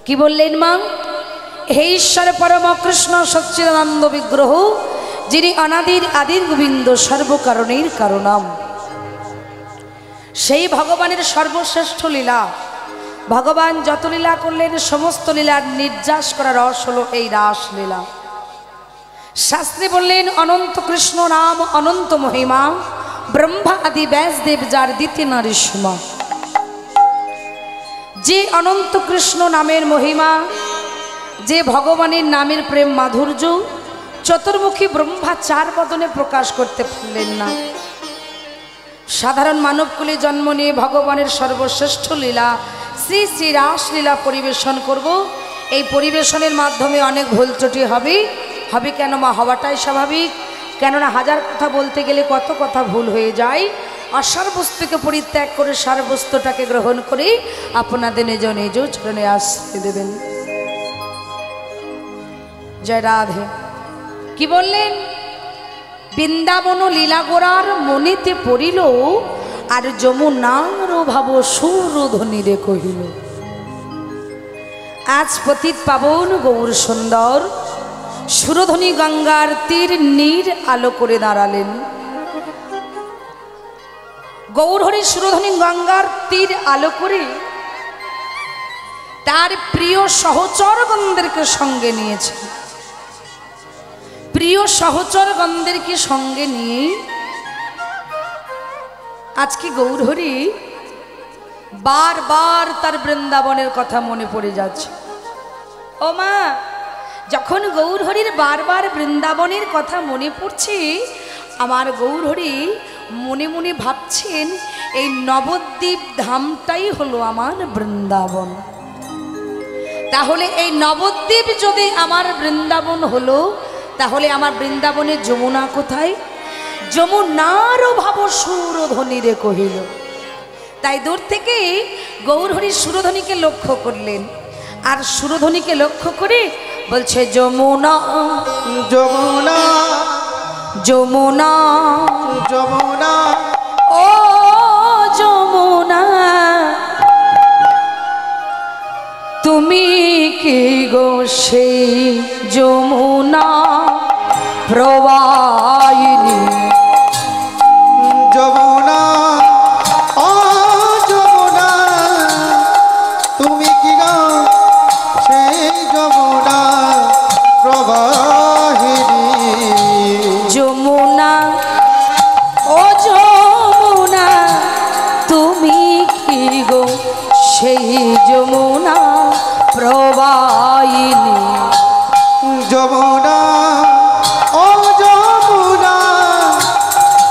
কি বললেন মা? হে ঈশ্বর পরম কৃষ্ণ সচ্চিদানন্দ বিগ্রহ, যিনি অনাদির আদির গোবিন্দ, সর্বকারণের কারণম, সেই ভগবানের সর্বশ্রেষ্ঠ লীলা। ভগবান যত লীলা করলেন সমস্ত লীলার নির্যাস করা রস হলো এই রাসলীলা। শাস্ত্রে বললেন অনন্ত কৃষ্ণ নাম অনন্ত মহিমা, ব্রহ্মা আদি ব্যাসদেব যার দিতে নারীসমা। যে অনন্ত কৃষ্ণ নামের মহিমা, যে ভগবানের নামের প্রেম মাধুর্য চতুর্মুখী ব্রহ্মা চার বদনে প্রকাশ করতে পারলেন না। সাধারণ মানবকুলে জন্ম নিয়ে ভগবানের সর্বশ্রেষ্ঠ লীলা শ্রী শ্রী রাসলীলা পরিবেশন করব। এই পরিবেশনের মাধ্যমে অনেক ভুল ত্রুটি হবে কেন মা? হওয়াটাই স্বাভাবিক, কেননা হাজার কথা বলতে গেলে কত কথা ভুল হয়ে যায়। অসার বস্তুকে পরিত্যাগ করে সার বস্তুটাকে গ্রহণ করে আপনাদের নিজ নিজ চরণে আশ্রয় দেবেন। জয় রাধে। কি বললেন? বৃন্দাবন লীলা গোরার মনেতে পড়িল, আর যমুনার ভাব সুরধ্বনি রে কহিল। আজ পতিত পাবন গৌর সুন্দর সুরধ্বনি গঙ্গার তীর নীর আলো করে দাঁড়ালেন। গৌর হরি সুরধ্বনি গঙ্গার তীর আলো করে তার প্রিয় সহচরগণদেরকে সঙ্গে নিয়েছে। প্রিয় সহচরগণদেরকে সঙ্গে নিয়ে আজকে গৌর হরি বারবার তার বৃন্দাবনের কথা মনে পড়ে যাচ্ছে। ও মা, যখন গৌর হরির বারবার বৃন্দাবনের কথা মনে পড়ছে, আমার গৌর হরি মনে মনে ভাবছেন এই নবদ্বীপ ধামটাই হলো আমার বৃন্দাবন। তাহলে এই নবদ্বীপ যদি আমার বৃন্দাবন হলো, তাহলে আমার বৃন্দাবনের যমুনা কোথায়? যমুনারও ভাব সুরধ্বনি রে কহিল। তাই দূর থেকে গৌর হরি সুরধ্বনিকে লক্ষ্য করলেন, আর সুরধ্বনিকে লক্ষ্য করে বলছে যমুনা যমুনা যমুনা যমুনা ও যমুনা, তুমি কি গো সেই যমুনা প্রবাহিনী? যমুনা ও যমুনা, তুমি কি গো সেই যমুনা প্রবাহিনী? যমুনা ও যমুনা, তুমি কি গো সেই যমুনা প্রবাহিনী? যমুনা ও যমুনা,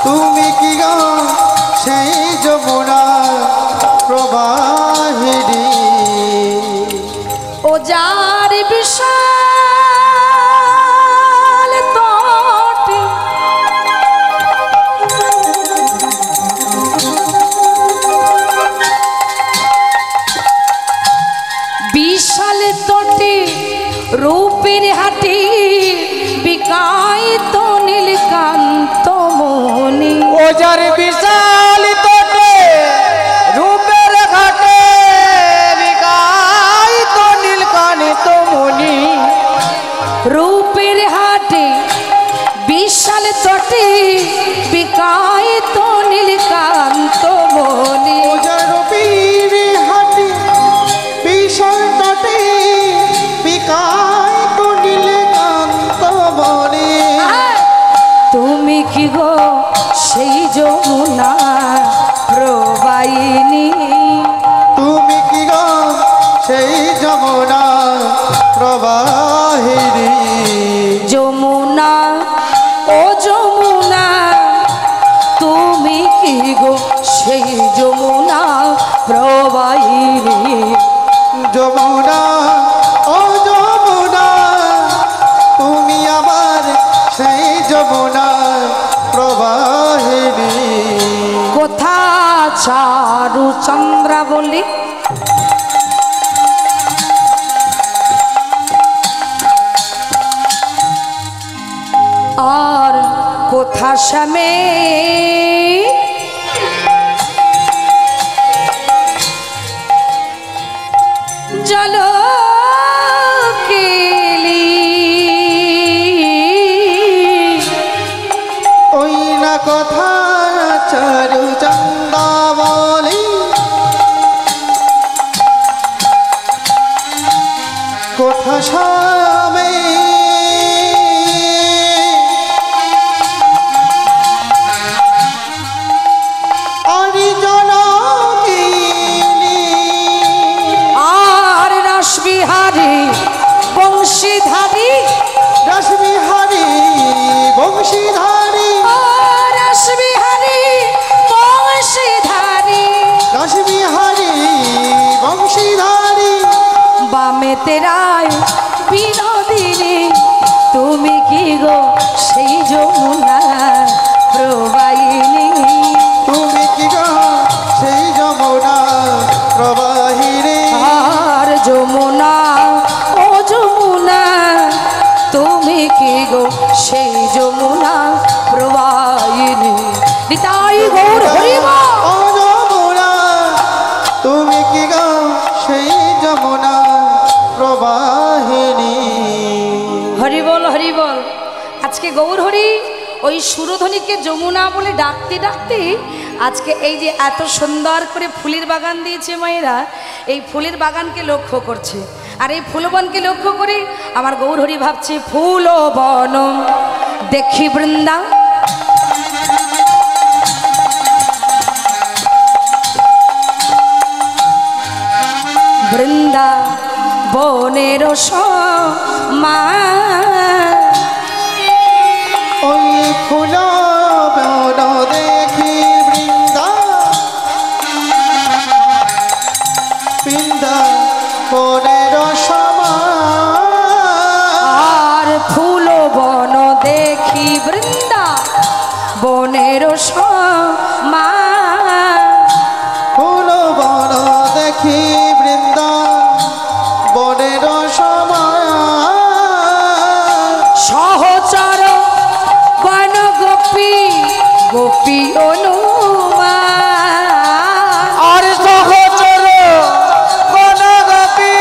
তুমি কি গো সেই যমুনা প্রবাহিনী? ও যার বিশাল তটে বিশাল তটে রূপের হাটে বিকায়িত নীলকান্ত মনি। ও যার বিশাল তটে রূপের ঘাটে বিকায়িত নীলকান্ত মনি। রূপের হাটে বিশাল তটে বিকায়িত নীলকান্ত মনি। ও যার রূপের হাটে বিশাল তটে বিকায়িত নীলকান্ত মনি। তুমি কি গো সেই যমুনা প্রবাহিনী? তুমি কি গো সেই যমুনা প্রবাহিনী? যমুনা ও যমুনা, তুমি কি গো সেই যমুনা প্রবাহিনী? যমুনা ও যমুনা, তুমি আমার সেই যমুনা প্রবাহিনী। কোথা চারু চন্দ্রা বলি আর কোথা শ্যামে জল কথা স্বামী আরি জনকিনী আর রাসবিহারী বংশীধারী রাসবিহারী বংশীধারী রাসবিহারী বংশীধারী রাসবিহারী বংশীধারী বামে তেরায় বিনোদিনী তুমি কি গো সেই যমুনা প্রবাহিনী তুমি কি গো সেই যমুনা প্রবাহিনী আর যমুনা ও যমুনা তুমি কি গো সেই যমুনা প্রবাহিনী নিতাই গৌর হরিবা ও যমুনা তুমি কি গো সেই যমুনা প্রবাহিনী হরি বল হরি বল। আজকে গৌর হরি ওই সুরধ্বনিকে যমুনা বলে ডাকতে ডাকতে আজকে এই যে এত সুন্দর করে ফুলের বাগান দিয়েছে মায়েরা, এই ফুলের বাগানকে লক্ষ্য করছে। আর এই ফুলবনকে লক্ষ্য করে আমার গৌর হরি ভাবছে ফুল বন দেখি বৃন্দা বৃন্দা বনের মা ওই ফুল বন দেখি বৃন্দা বৃন্দা বনের সমা আর ফুল বন দেখি বৃন্দা বনের মা ফুল বন দেখি বৃন্দা বনের সমা সহচর বন গোপী গোপী অনুমা আর সহচর বন গোপী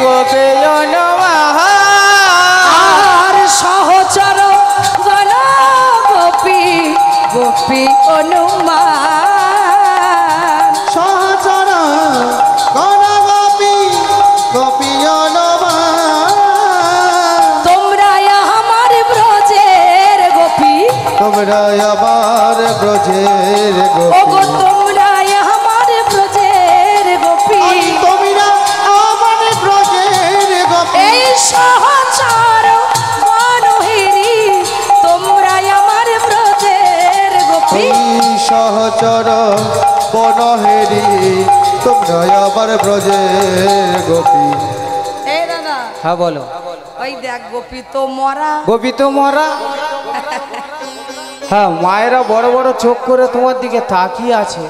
গোপী অনুমা আর সহচর বন গোপী গোপী অনুমা সহচর গণ গোপী গোপী অনুমা তোমরা আমার ব্রজের গোপী তোমরা আবার ব্রজের ওগো গোপী তোমরা আমার ব্রজের গোপী তোমরা আমার ব্রজের গোপী এই সহচর মনোহিনী তোমরা আমার ব্রজের গোপী সহচর বনহেরি তোমরা আবার ব্রজের গোপী এই দাদা হ্যাঁ বলো। ওই দেখ গোপী তো মরা গোপী তো মরা। হ্যাঁ, মায়েরা বড় বড় চোখ করে তোমার দিকে তাকিয়ে আছে,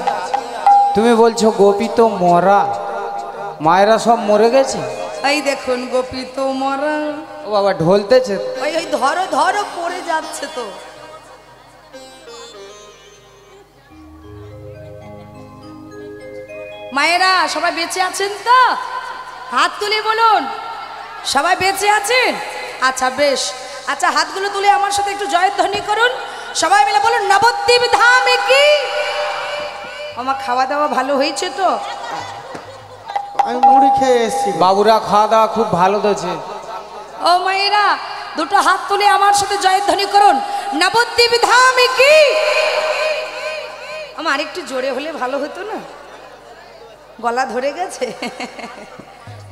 তুমি বলছো গোপী তো মরা। মায়েরা সব মরে গেছে। এই দেখুন গোপী তো মরা। ও বাবা ঢলতেছে। ওই ওই ধরো ধরো পড়ে যাচ্ছে তো। মায়েরা সবাই বেঁচে আছেন তো? হাত তুলে বলুন সবাই বেঁচে আছেন। আচ্ছা বেশ, আচ্ছা হাতগুলো তুলে আমার সাথে একটু জয়ধ্বনি করুন। সবাই মিলে বলুন নবদ্বীপ ধামে কি। আমার খাওয়া দাওয়া ভালো হয়েছে তো? আমি মুড়ি খেয়ে এসেছি। বাবুরা খাওয়া দাওয়া খুব ভালো দিয়েছে। ও মায়েরা দুটো হাত তুলে আমার সাথে জয়ধ্বনি করুন নবদ্বীপ ধামে কি। আমার আরেকটু জোরে হলে ভালো হতো না, গলা ধরে গেছে।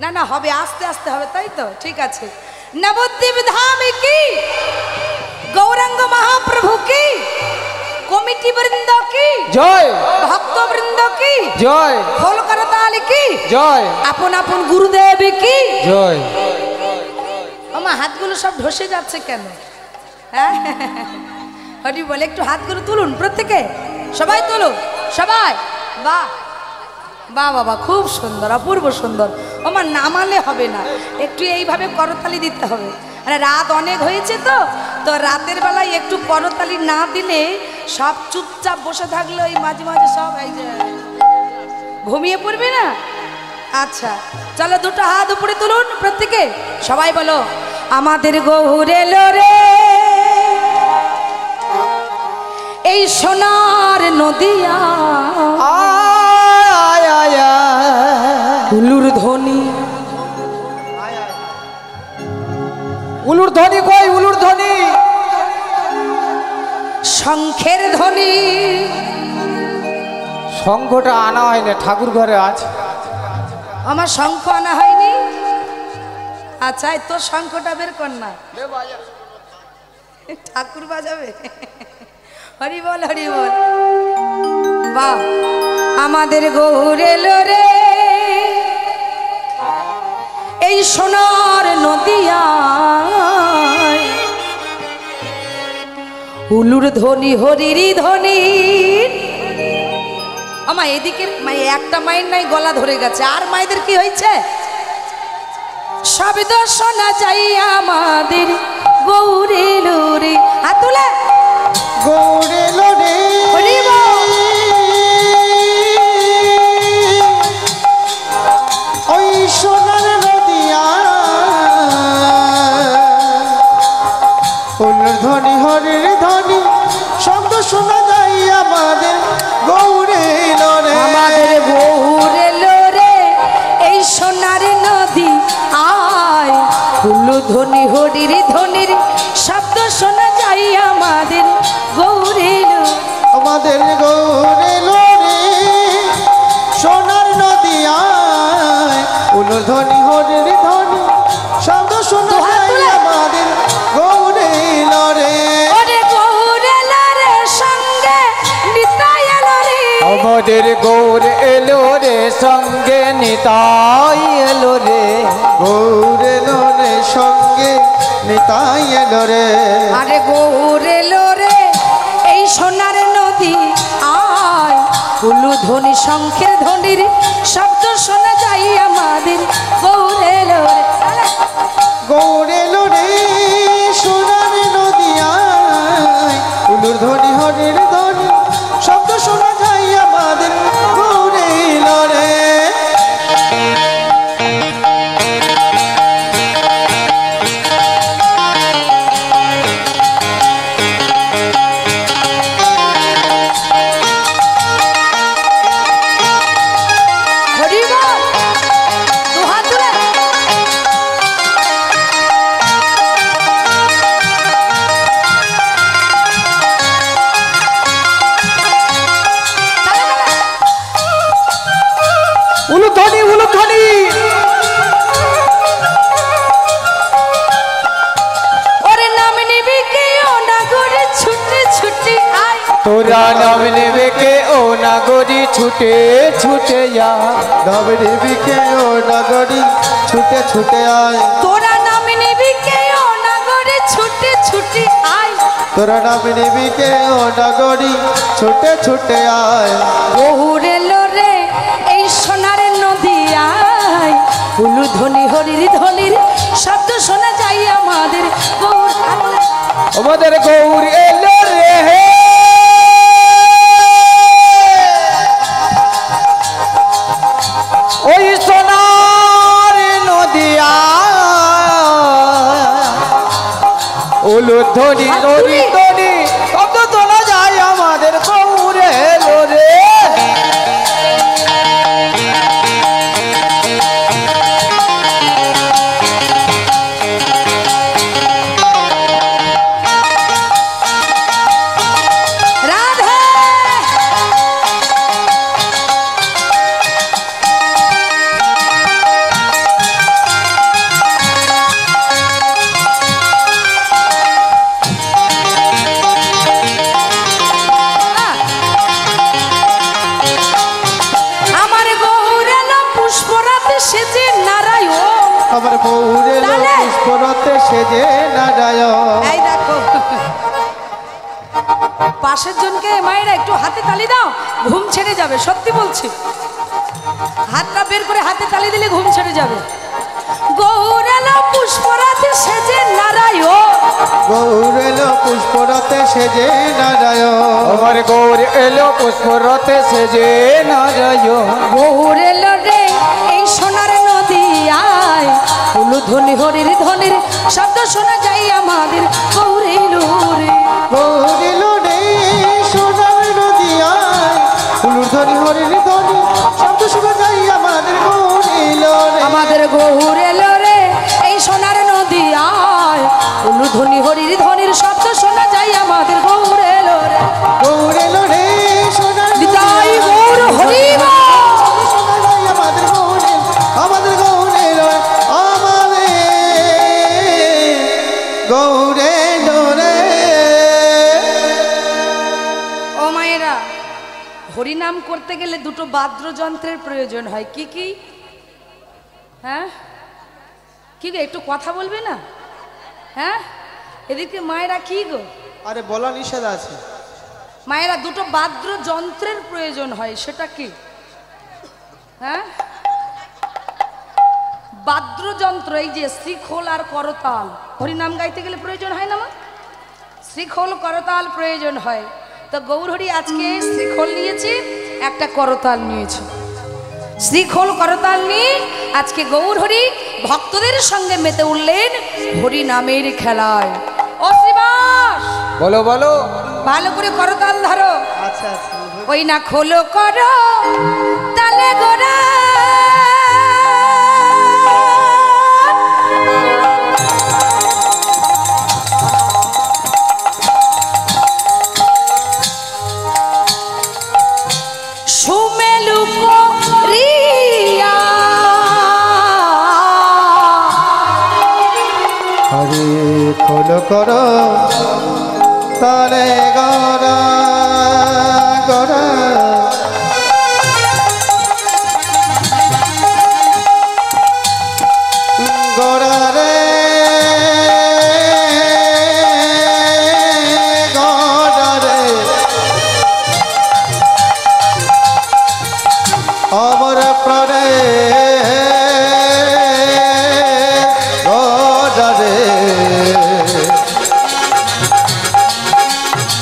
না না হবে, আস্তে আস্তে হবে, তাই তো? ঠিক আছে। নবদ্বীপ ধামে কি, গৌরাঙ্গ মহাপ্রভু কি, কমিটি বৃন্দ কি, জয়, ভক্ত বৃন্দ কি, জয়, খোলকরতাল কি, জয়, আপন আপন গুরুদেব কি, জয়। আমার হাতগুলো সব ধসে যাচ্ছে কেন? হ্যাঁ হরি বলে একটু হাতগুলো তুলুন প্রত্যেকে, সবাই তুলুন সবাই। বাহ বাহ বাবা, খুব সুন্দর, অপূর্ব সুন্দর। আমার নামালে হবে না, একটু এইভাবে করতালি দিতে হবে। মানে রাত অনেক হয়েছে তো, তো রাতের বেলায় একটু করতালি না দিলে সব চুপচাপ বসে থাকলে ওই মাঝে মাঝে সব এই যে ঘুমিয়ে পড়বে না। আচ্ছা চলো দুটো হাত উপরে তুলুন প্রত্যেকে, সবাই বলো আমাদের গৌর এলো রে এই সোনার নদিয়া, হুলুর ধ্বনি ধ্বনি কই, উলুর ধ্বনি? শঙ্খের ধ্বনি। শঙ্খটা আনা হয়নি, ঠাকুর ঘরে আছে। আমার শঙ্খ আনা হয়নি? আচ্ছা, এই তোর শঙ্খটা বের কর না, ঠাকুর বাজাবে। হরি বল, হরি বল। বাহ, আমাদের গৌর এলো রে এই সোনার নদিয়ায়, উলুর ধ্বনি হরিরি ধ্বনি। আমা এদিকে একটা মায়ের নাই গলা ধরে গেছে, আর মায়েদের কি হয়েছে? শব্দ শোনা যাই আমাদের গৌরে লোরে। হাত তুলে গৌরে লোরে হরি বল। ওই সোনার নদিয়া, উলুর ধ্বনি হরির ধ্বনি, শব্দ শোনা যায় আমাদের গৌরে লোরে। আমাদের গৌরে লোরে এই সোনার নদী আয়, উলু ধ্বনি হরির ধ্বনির শব্দ শোনা যাই আমাদের গৌরে লোরে। আমাদের গৌরে লোরে সোনার নদিয়া, উলুর ধ্বনি হরির ধ্বনি, শব্দ শোনা যায় আমাদের গৌরে লোরে। ওরে গৌরে লোরে সঙ্গে নিতাই এলো রে। আমাদের গৌর এলো রে সঙ্গে নিতাই এলো রে। গৌরে লোরে সঙ্গে নিতাই এলো রে। আরে গৌরে লোরে এই সোনার নদী আয়, উলু ধ্বনি শঙ্খের ধ্বনির শব্দ শোনা যাই আমাদের গৌরে লোরে। গৌরে লোরে সোনার নদিয়া, উলুর ধ্বনি হরির ধ্বনি, শব্দ শোনা যায় আমাদের গৌরে লোরে। হরি বল, দু হাত তুলে। উলুর ধ্বনি, উলুর ধ্বনি। ওরে নাম নিবি কে ও নাগরে ছুটে ছুটে আয়। তোরা নাম নেবে কে ও নাগরি ছুটে ছুটে যা। নবদ্বীপে ও নগরী ছুটে ছুটে আয়। তোরা নাম নিবি কে ও নাগরে ছুটে ছুটে আয়। তোরা নাম নিবি কে ও নগরী ছুটে ছুটে আয়। গৌরে লোরে এই সোনার নদী আয়, উলু ধ্বনি হরির ধ্বনির শব্দ শোনা যাই আমাদের গৌর। আমাদের গৌর এলো রে ওই সোনার নদিয়া, উলুর ধ্বনি ধ্বনি ধ্বনি শব্দ শোনা যায় আমাদের গৌর এলো রে। রাধে আমার গৌরে না পুষ্পরাতে সেজে নারায়ণ। আমার বৌরে তাহলে? পুষ্পরতে সেজে নারায়ণ। এই দেখো পাশের জনকে মায়েরা একটু হাতে তালি দাও, ঘুম ছেড়ে যাবে, সত্যি বলছি। হাতটা বের করে হাতে তালি দিলে ঘুম ছেড়ে যাবে। গৌরালা পুষ্পরাতে সেজে নারায়ণ। গৌরে পুষ্পরতে সেজে নারায়ণ। আমার গৌর এলো পুষ্পরতে সেজে নারায়ণ। গৌরে রে এই সোনার নদী আয়, উলু ধ্বনি হরির ধ্বনির শব্দ শোনা যায় আমাদের গৌরে রে। গৌরে লোরে সোনার নদী আয়, উলুর ধ্বনি হরির ধ্বনি, শব্দ শোনা যায় আমাদের গৌরে লোরে। আমাদের গৌরে রে এই সোনার নদী আয়, গৌরে ডোরে। ও মায়েরা, হরিনাম করতে গেলে দুটো বাদ্যযন্ত্রের প্রয়োজন হয়। কি কি? হ্যাঁ, কি গো, একটু কথা বলবে না? হ্যাঁ, এদিকে মায়েরা কি গো? আরে বলা নিষেধ আছে। মায়েরা, দুটো বাদ্যযন্ত্রের প্রয়োজন হয়, সেটা কি? হ্যাঁ, বাদ্যযন্ত্র, এই যে শ্রীখোল আর করতাল। হরিনাম গাইতে গেলে প্রয়োজন হয় না মা? শ্রীখোল করতাল প্রয়োজন হয়। তো গৌরহরি আজকে শ্রীখোল নিয়েছে, একটা করতাল নিয়েছে। শ্রীখোল করতাল নিয়ে আজকে গৌরহরি ভক্তদের সঙ্গে মেতে উঠলেন হরি নামের খেলায়। ও শ্রীবাস, বলো বলো। ভালো করে করতাল ধরো। আচ্ছা আচ্ছা। ওই না খোলো করো তালে গোরা, সুমেলু রিয়া। হরে খোল কর তালে গরা গরা, গরা রে গরা রে, অমর প্রাণে গরা রে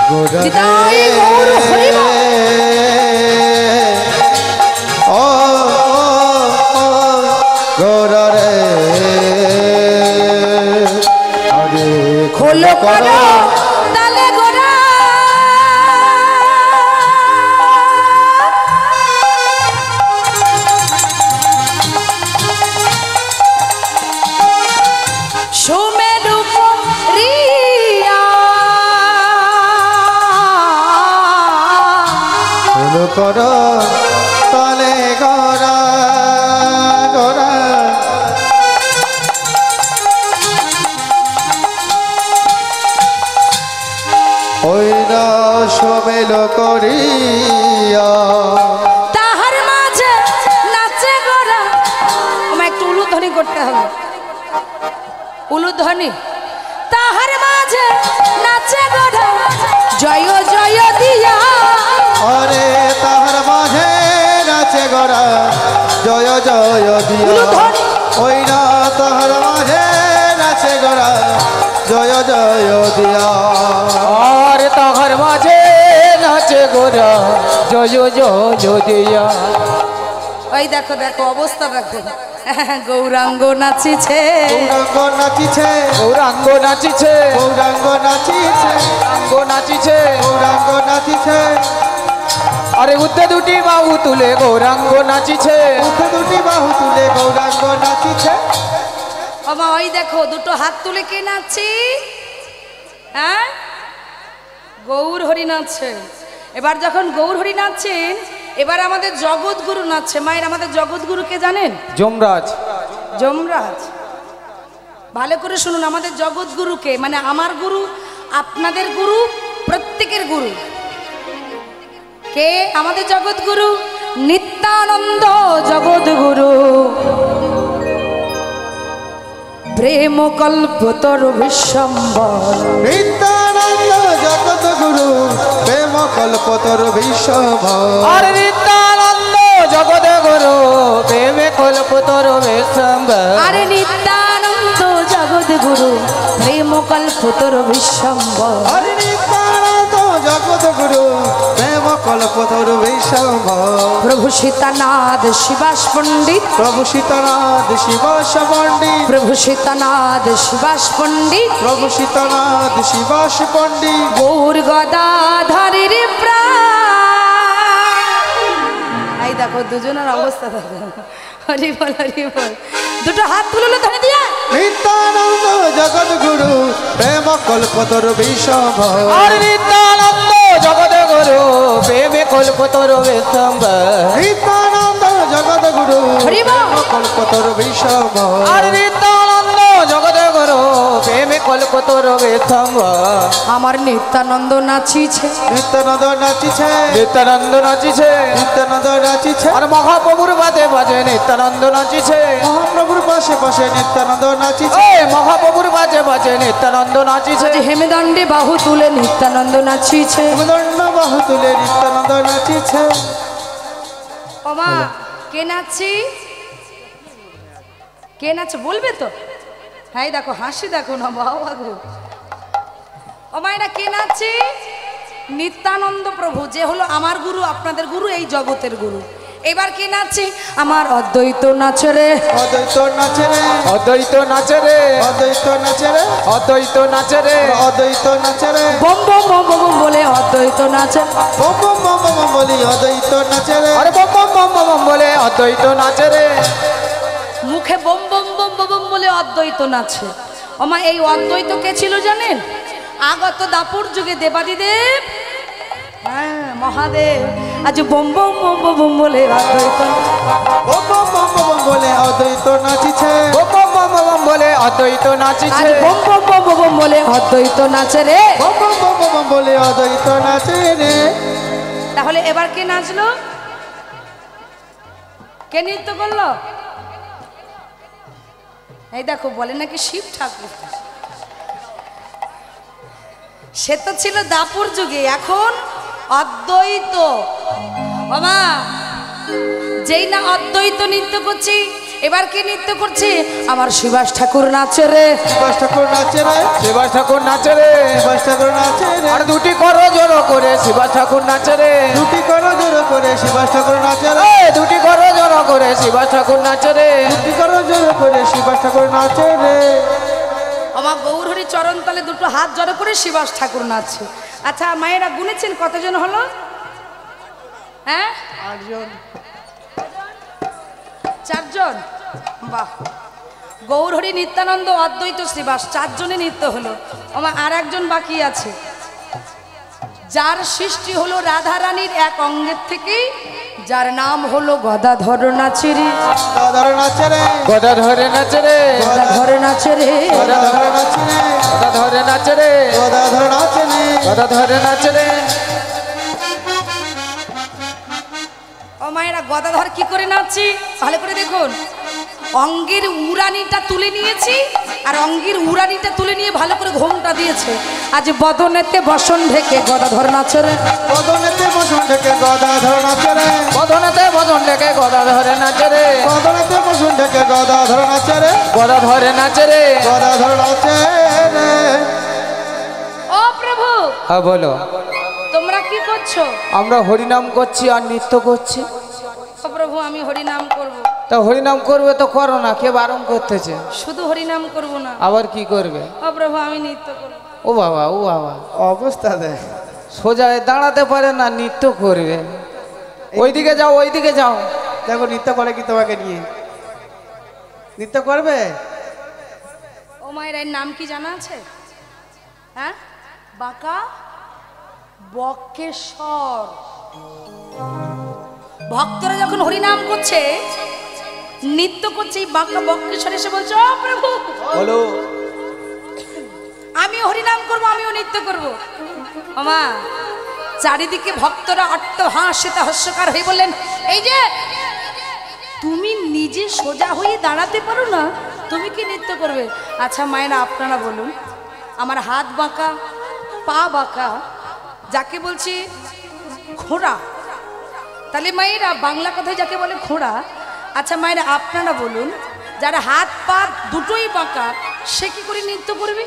গরা দিদাই গৌর হরিবা। ও গরা রে। হরে খোলো করো তালে গোরা, সুমেরু রিয়া। খোল কর তালে গরা গরা, ওই না সমেল করিয়া। তাহার মাঝে নাচে গোরা। আমার একটু উলুধ্বনি করতে হবে, উলুধ্বনি। তাহার মাঝে নাচে গোরা জয় জয় দিয়া। আরে তাহার মাঝে নাচে গড়া জয় জয় দিয়া। উলুধ্বনি। ওই না তাহার মাঝে নাচে গড়া জয় জয় দিয়া। আর তাহার মাঝে নাচে গোরা জয় জয় দিয়া। ওই দেখো দেখো অবস্থা দেখো, গৌরাঙ্গ নাচিছে। গৌরাঙ্গ নাচিছে, গৌরাঙ্গ নাচিছে, গৌরাঙ্গ নাচিছে, গৌরাঙ্গ নাচিছে। গৌরাঙ্গ নাচিছে। আরে উদ্ধে দুটি বাহু তুলে গৌরাঙ্গ নাচিছে। উঠে দুটি বাহু তুলে গৌরাঙ্গ নাচিছে। আমা ওই দেখো দুটো হাত তুলে কে নাচছে? হ্যাঁ, গৌর হরি নাচছে। এবার যখন গৌর হরি নাচছেন, এবার আমাদের জগৎগুরু নাচছে। মায়ের, আমাদের জগৎগুরুকে জানেন? যমরাজ। যমরাজ। ভালো করে শুনুন, আমাদের জগৎগুরুকে, মানে আমার গুরু, আপনাদের গুরু, প্রত্যেকের গুরু কে? আমাদের জগৎগুরু নিত্যানন্দ জগৎগুরু। প্রেম কল্পতর বিশ্বম্বর। নিত্যানন্দ জগৎ গুরু প্রেম কল্পতর বিশ্বম্বর। আর নিত্যানন্দ জগৎ গুরু প্রেমে কল্পতর বিশ্বম্বর। আরে নিত্যানন্দ জগৎগুরু প্রেম কল্পতর বিশ্বম্বর। হরে নিত্যানন্দ জগৎ গুরু প্রেম কল্পতর বিশ্বম্বর। প্রভু সীতানাথ শিবাস পণ্ডিত। প্রভু সীতানাথ শিবাস পণ্ডিত। প্রভু সীতানাথ শিবাস পণ্ডিত। প্রভু সীতানাথ শিবাস পণ্ডিত। গৌর গদাধরের প্রাণ। এই দেখো দুজনের অবস্থা দেখো। হরি বল হরি বল। দুটো হাত তুললো ধরে দিয়া। নিত্যানন্দ জগৎ গুরু প্রেম কল্পতর বিশ্বম্বর। আর নিত্যানন্দ জগৎ গুরু প্রেমে কল্পতর বিশ্বম্বর। নিত্যানন্দ জগৎ গুরু হরি বল। প্রেম কল্পতর বিশ্বম্বর। আর নিত্যানন্দ জগৎ গুরু প্রেমে কল্পতর রবেথঙ্গ আমার নিত্যানন্দ নাচিছে, নিত্যানন্দ নাচিছে, নিত্যানন্দ নাচিছে, নিত্যানন্দ নাচিছে, আর মহাপ্রভুর বাজে বাজে নিত্যানন্দ নাচিছে, মহাপ্রভুর পাশে পাশে নিত্যানন্দ নাচিছে, এই মহাপ্রভুর বাজে বাজে নিত্যানন্দ নাচিছে, আজ হেমেদণ্ডে বাহু তুলে নিত্যানন্দ নাচিছে। দণ্ড বাহু তুলে নিত্যানন্দ নাচিছে। ওমা কে নাচছি, কে নাচছে বলবে তো? হ্যাঁ দেখো হাসি দেখো না বাবা গো। ওমা এটা কে নাচছে? নিত্যানন্দ প্রভু, যে হলো আমার গুরু, আপনাদের গুরু, এই জগতের গুরু। এবার কে নাচছে? আমার অদ্বৈত নাচে রে, অদ্বৈত নাচে রে, অদ্বৈত নাচে রে, অদ্বৈত নাচে রে, অদ্বৈত নাচে রে, অদ্বৈত নাচে রে, বম বম বম বম বলে অদ্বৈত নাচে। বম বম বম বম বলি অদ্বৈত নাচে রে, আরে বম বম বম বম বলে অদ্বৈত নাচে রে। মুখে বম বম বম বম বলে অদ্বৈত নাচে। ওমা এই অদ্বৈত কে ছিল জানেন? আগত দাপুর যুগে দেবাদিদেব, হ্যাঁ মহাদেব, আজ বম বম বম বম বলে অদ্বৈত, বম বম বম বম বলে অদ্বৈত নাচিছে, বম বম বম বম বলে অদ্বৈত আজ নাচিছে, বম বম বম বম বলে অদ্বৈত নাচে রে। বম বম বম বম বলে অদ্বৈত নাচে রে। তাহলে এবার কে নাচলো? কে নৃত্য করলো? এই দেখো বলে নাকি শিব ঠাকুর। সে তো ছিল দাপুর যুগে, এখন অদ্বৈত। বাবা যেই না অদ্বৈত নৃত্য করছি, এবার কে নৃত্য করছে? আমার সুভাষ ঠাকুর নাচে রে। সুভাষ ঠাকুর নাচে রে, শিবাস ঠাকুর নাচে রে, সুভাষ ঠাকুর নাচে রে, আর দুটি করো জড়ো করে শিবাস ঠাকুর নাচে রে, দুটি করো জোর করে সুভাষ ঠাকুর নাচে রে, এই দুটি করো জড়ো করে শিবাস ঠাকুর নাচে রে। দুটি করো জোর করে সুভাষ ঠাকুর নাচে রে। আমার গৌরহরি চরণ তলে দুটো হাত জড়ো করে শিবাস ঠাকুর নাচছে। আচ্ছা মায়েরা গুনেছেন কতজন হলো? হ্যাঁ 4জন। বাহ, গৌরহরি, নিত্যানন্দ, অদ্বৈত, শ্রীবাস, 4 জনে নৃত্য হলো। আমার আর একজন বাকি আছে, যার সৃষ্টি হলো রাধা রানীর এক অঙ্গের থেকে, যার নাম হলো গদাধর নাচেরি। গদাধর নাচে রে, গদা ধরে নাচে রে, গদাধর নাচে রে, গদাধর নাচে রে, গদা ধরে নাচে রে, গদাধর নাচে রে। গদা ধরে নাচে রে। ও মায়েরা গদাধর কি করে নাচছি ভালো করে দেখুন। অঙ্গের উড়ানিটা তুলে নিয়েছি, আর অঙ্গের উড়ানিটা তুলে নিয়ে ভালো করে ঘোমটা দিয়েছে। আজ বদনেতে বসন ঢেকে গদাধর নাচে রে। বদনেতে বসন ঢেকে গদাধর নাচে রে, বদনেতে বদন ডেকে গদা ধরে নাচে রে, বদনেতে বসন ঢেকে গদাধর নাচে রে, গদা ধরে নাচে রে। গদাধর নাচে রে। ও প্রভু, হ্যাঁ বলো। তোমরা কি করছো? আমরা হরিনাম করছি আর নৃত্য করছি। ও প্রভু আমি হরিনাম করব। তা হরিনাম করবে তো করো না, কে বারণ করতেছে? শুধু হরিনাম করব না, আবার কি করবে? ও প্রভু আমি নৃত্য করব। ও বাবা, ও বাবা, অবস্থা দেখ, সোজা হয়ে দাঁড়াতে পারে না, নৃত্য করবে। ওইদিকে যাও, ওইদিকে যাও। দেখো নৃত্য করে কি তোমাকে নিয়ে? নৃত্য করবে? ও মায়ের এর নাম কি জানা আছে? হ্যাঁ, বাঁকা বক্রেশ্বর। ভক্তরা যখন হরিনাম করছে, নৃত্য করছে, এই বাঁকা বক্রেশ্বর এসে বলছে, ও প্রভু বলো। আমি হরিনাম করব, আমিও নৃত্য করব। আমা চারিদিকে ভক্তরা অট্টহাসিতে হাস্যকার হয়ে বললেন, এই যে তুমি নিজে সোজা হয়ে দাঁড়াতে পারো না, তুমি কি নৃত্য করবে? আচ্ছা মায়েরা আপনারা বলুন, আমার হাত বাঁকা, পা বাঁকা, যাকে বলছি খোঁড়া, তাহলে মায়েরা বাংলা কথায় যাকে বলে খোঁড়া। আচ্ছা মায়েরা আপনারা বলুন, যার হাত পা দুটোই বাঁকা, সে কি করে নৃত্য করবে?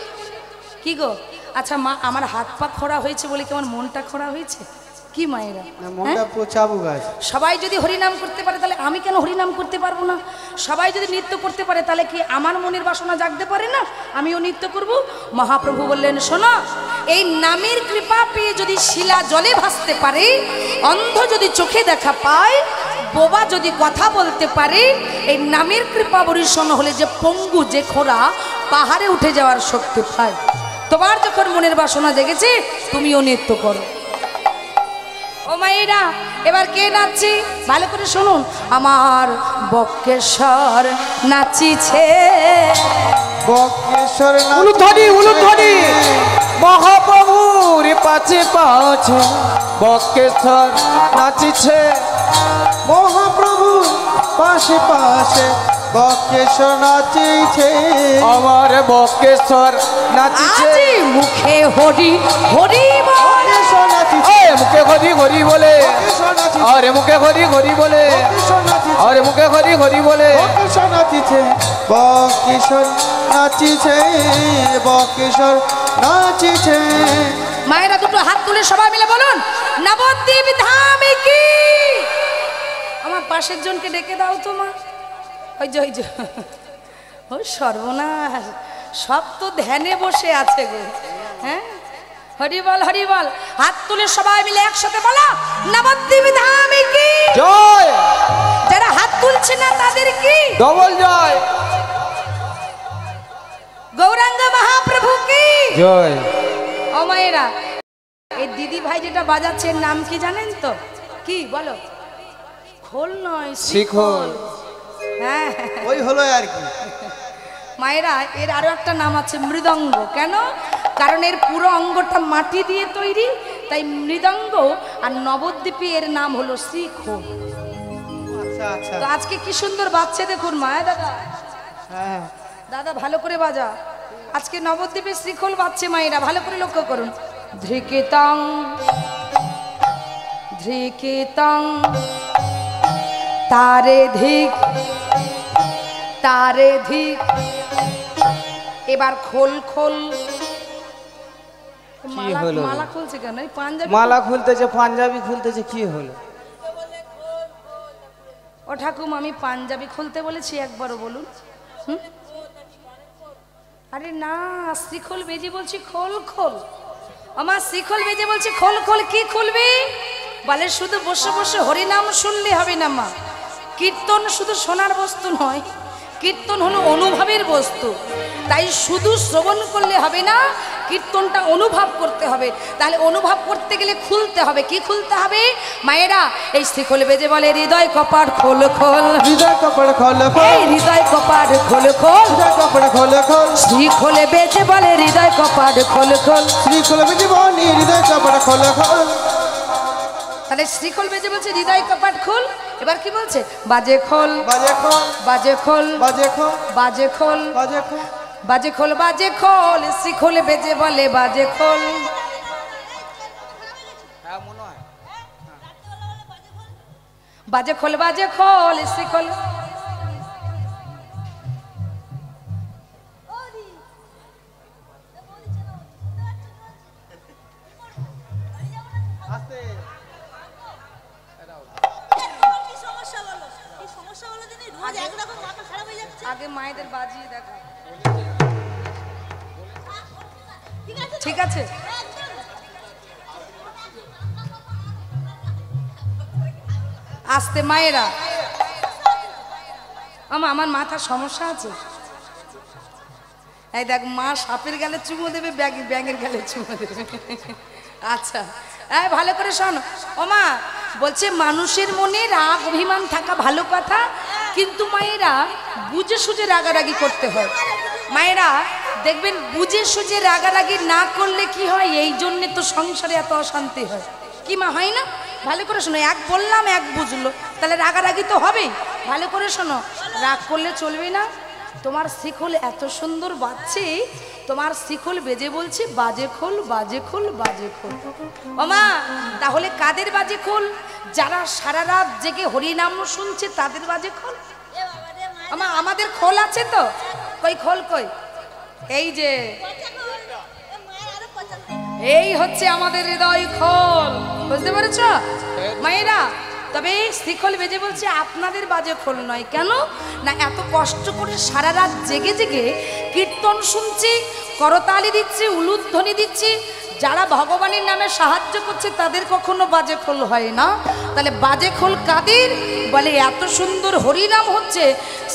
কি গো? আচ্ছা মা, আমার হাত পা খোঁড়া হয়েছে বলে কি আমার মনটা খোঁড়া হয়েছে? কি মায়েরা, মনটা পোচাবু গাছ। সবাই যদি হরিনাম করতে পারে তাহলে আমি কেন হরিনাম করতে পারবো না? সবাই যদি নৃত্য করতে পারে তাহলে কি আমার মনের বাসনা জাগতে পারে না? আমিও নৃত্য করব। মহাপ্রভু বললেন, শোনো, এই নামের কৃপা পেয়ে যদি শিলা জলে ভাসতে পারে, অন্ধ যদি চোখে দেখা পায়, বোবা যদি কথা বলতে পারে, এই নামের কৃপা বরিশন হলে যে পঙ্গু, যে খোঁড়া, পাহাড়ে উঠে যাওয়ার শক্তি পায়। তোমার যখন মনের বাসনা জেগেছে, তুমিও নৃত্য করো। ও মায়েরা এবার কে নাচছে ভালো করে শুনুন। আমার বক্রেশ্বর নাচিছে, বক্রেশ্বর বকেশ্বর উলুধ্বনি উলুধ্বনি মহাপ্রভুর পাছে পাছে বকেশ্বর নাচিছে। মহাপ্রভু পাশে পাশে বকেশ্বর নাচিছে। আমার বকেশ্বর নাচিছে। আজি মুখে হরি হরি বল, বকেশ্বর নাচিছে। এ মুখে হরি হরি বলে, বকেশ্বর নাচিছে। আরে মুখে হরি হরি বলে, বকেশ্বর নাচিছে। আরে মুখে হরি হরি বলে। বকেশ্বর নাচিছে। বকেশ্বর নাচিছে। বকেশ্বর নাচিছে। মায়েরা দুটো হাত তুলে সবাই মিলে বলুন নবদ্বীপ ধামে কি। আমার পাশের জনকে ডেকে দাও তো মা। ওই যে ও সর্বনাশ, সব তো ধ্যানে বসে আছে গো। হ্যাঁ হরি বল হরি বল, হাত তুলে সবাই মিলে একসাথে বলো নবদ্বীপ ধামে কি। জয়। যারা হাত তুলছে না তাদের কি ডবল জয়। গৌরাঙ্গ মহাপ্রভু কি জয়। ও মায়েরা, এই দিদি ভাই যেটা বাজাচ্ছে এর নাম কি জানেন তো? কি বলো? খোল নয়, শিখল। হ্যাঁ ওই হলো আর কি। মায়েরা, এর আরো একটা নাম আছে মৃদঙ্গ। কেন? কারণ এর পুরো অঙ্গটা মাটি দিয়ে তৈরি, তাই মৃদঙ্গ। আর নবদ্বীপে এর নাম হলো শ্রীখোল। আচ্ছা আচ্ছা। তো আজকে কি সুন্দর বাজছে দেখুন মায়া দাদা। হ্যাঁ দাদা ভালো করে বাজা। আজকে নবদ্বীপে শ্রীখোল বাজছে মায়েরা, ভালো করে লক্ষ্য করুন। ধৃকিতং ধৃকিতং তারে ধিক তারে ধিক। এবার খোল খোল। হলো? মালা খুলছে কেন? এই পাঞ্জাবি মালা খুলতেছে, পাঞ্জাবি খুলতেছে, কি হলো? ও ঠাকুমা, আমি পাঞ্জাবি খুলতে বলেছি একবারও বলুন। হুম? আরে না, শ্রীখোল বেজে বলছি খোল খোল। আমার শ্রীখোল বেজে বলছি খোল খোল। কি খুলবি বলে? শুধু বসে বসে হরিনাম শুনলে হবে না মা। কীর্তন শুধু শোনার বস্তু নয়, কীর্তন হলো অনুভবের বস্তু। তাই শুধু শ্রবণ করলে হবে না, কীর্তনটা অনুভব করতে হবে। তাহলে অনুভব করতে গেলে খুলতে হবে। কি খুলতে হবে মায়েরা? এই শ্রীখোল বেজে বলে হৃদয় কপাট খোল খোল। হৃদয় কপাট খোল খোল। এই হৃদয় কপাট খোল খোল। হৃদয় কপাট খোল খোল। শ্রীখোল বেজে বলে হৃদয় কপাট খোল খোল। শ্রীখোল বেজে বলে হৃদয় কপাট খোল খোল। তাহলে শ্রীখোল বেজে বলছে হৃদয় কপাট খোল। এবার কি বলছে? বাজে খোল বাজে খোল। বাজে খোল বাজে খোল। বাজে খোল বাজে খোল। বাজে খোল বাজে খোল। শ্রীখোল বেজে বলে বাজে খোল। বাজে খোল বাজে খোল। শ্রীখোল আগে মায়েদের বাজিয়ে দেখো। ঠিক আছে, আস্তে মায়েরা। আমার মাথার সমস্যা আছে। এই দেখ, মা সাপের গালে চুমো দেবে, ব্যাঙের গালে চুমো দেবে। আচ্ছা, এই ভালো করে শোনো। ও মা বলছে মানুষের মনে রাগ অভিমান থাকা ভালো কথা, কিন্তু মায়েরা বুঝে সুঝে রাগারাগি করতে হয়। মায়েরা দেখবেন বুঝে সুঝে রাগারাগি না করলে কি হয়, এই জন্যে তো সংসারে এত অশান্তি হয়। কি মা, হয় না? ভালো করে শোনো, এক বললাম এক বুঝলো, তাহলে রাগারাগি তো হবেই। ভালো করে শোনো, রাগ করলে চলবে না। তোমার শ্রীখোল এত সুন্দর বাজছে, তোমার শ্রীখোল বেজে বলছে বাজে খোল বাজে খোল বাজে খোল। ও মা, তাহলে কাদের বাজে খোল? যারা সারা রাত জেগে হরিনাম শুনছে তাদের বাজে খোল। আমা আমাদের খোল আছে তো? কই খোল কই? এই যে, এই হচ্ছে আমাদের হৃদয় খোল। বুঝতে পেরেছ মায়েরা? তবে শ্রীখোল বেজে বলছে আপনাদের বাজে খোল নয়। কেন না, এত কষ্ট করে সারা রাত জেগে জেগে কীর্তন শুনছি, করতালি দিচ্ছি, উলুধ্বনি দিচ্ছি, যারা ভগবানের নামে সাহায্য করছে তাদের কখনো বাজে খোল হয় না। তাহলে বাজে খোল কাদের? বলে এত সুন্দর হরিনাম হচ্ছে,